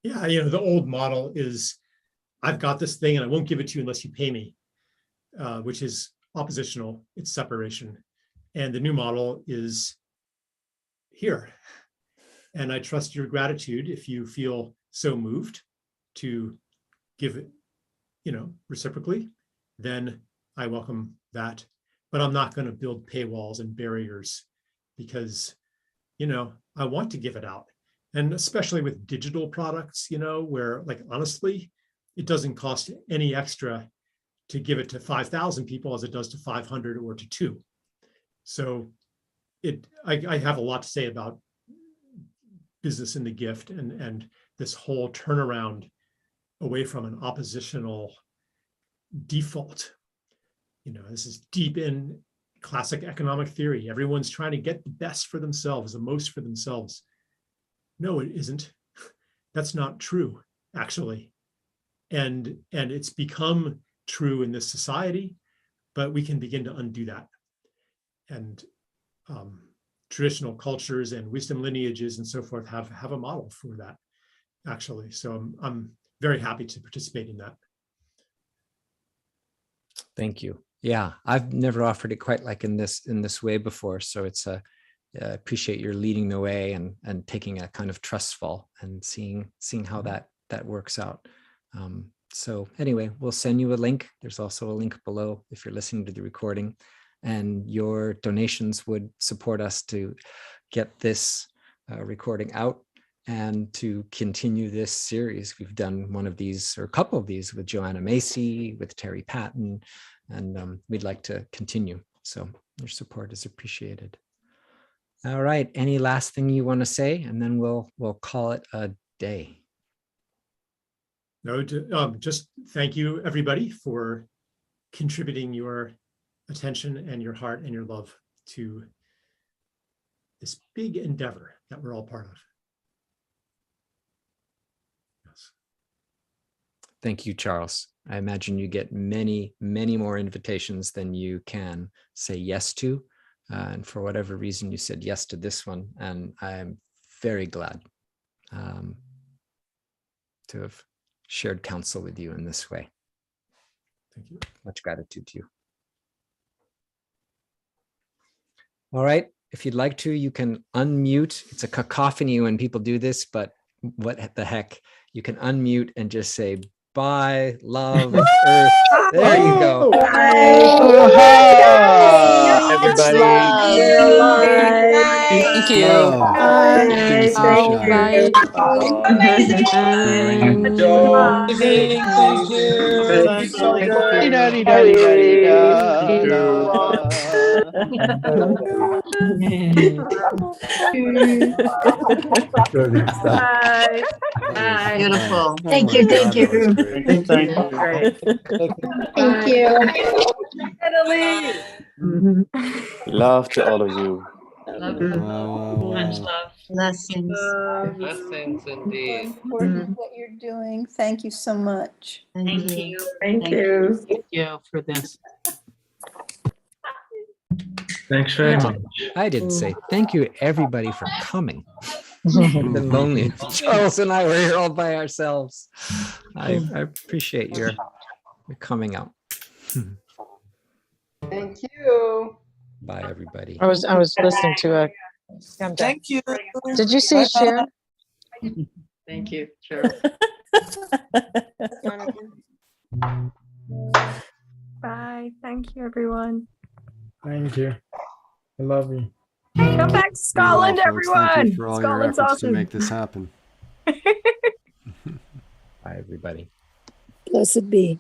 Yeah, the old model is, I've got this thing and I won't give it to you unless you pay me, which is oppositional. It's separation. And the new model is here. And I trust your gratitude if you feel so moved to give it, reciprocally, then I welcome that. But I'm not going to build paywalls and barriers because, I want to give it out. And especially with digital products, where, like, honestly, it doesn't cost any extra to give it to 5,000 people as it does to 500 or to 2. So I have a lot to say about business in the gift and this whole turnaround away from an oppositional default. This is deep in classic economic theory. Everyone's trying to get the best for themselves, the most for themselves. No, it isn't. That's not true, actually. And it's become true in this society, but we can begin to undo that. And traditional cultures and wisdom lineages and so forth have a model for that, actually. So I'm very happy to participate in that. Thank you. Yeah, I've never offered it quite like in this way before. So it's I appreciate your leading the way and taking a kind of trust fall and seeing how that works out. So anyway, we'll send you a link. There's also a link below if you're listening to the recording, and your donations would support us to get this recording out and to continue this series. We've done one of these or a couple of these with Joanna Macy, with Terry Patton, and we'd like to continue. So your support is appreciated. All right, any last thing you want to say? And then we'll call it a day. No, just thank you, everybody, for contributing your attention and your heart and your love to this big endeavor that we're all part of. Yes. Thank you, Charles. I imagine you get many, many more invitations than you can say yes to. And for whatever reason, you said yes to this one. And I'm very glad to have shared counsel with you in this way. Thank you. Much gratitude to you. All right. If you'd like to, you can unmute. It's a cacophony when people do this, but what the heck? You can unmute and just say, bye, love, earth. There you go. Everybody. Thank you. Thank you. Thanks so Bye. Beautiful. Thank you. Thank you. Thank you. Great. Thank you. Love to all of you. Love you. Much love. Blessings. Blessings indeed. Important what you're doing. Thank you so much. Thank you. Thank you for this. Thanks very much. I didn't say thank you, everybody, for coming. The lonely Charles and I were here all by ourselves. I appreciate your coming out. Thank you. Bye, everybody. I was listening to a. Thank you. Did you see Sharon? Thank you. Sure. Bye. Thank you, everyone. Thank you. I love you. Come back to Scotland, Well, folks, everyone. thank you for all your Scotland's efforts awesome. to make this happen. Bye, everybody. Blessed be.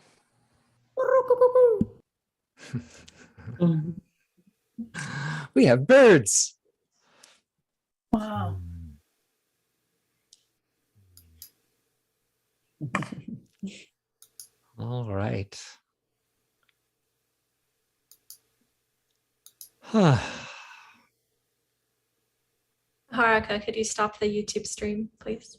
We have birds. Wow. All right. Haraka, could you stop the YouTube stream, please?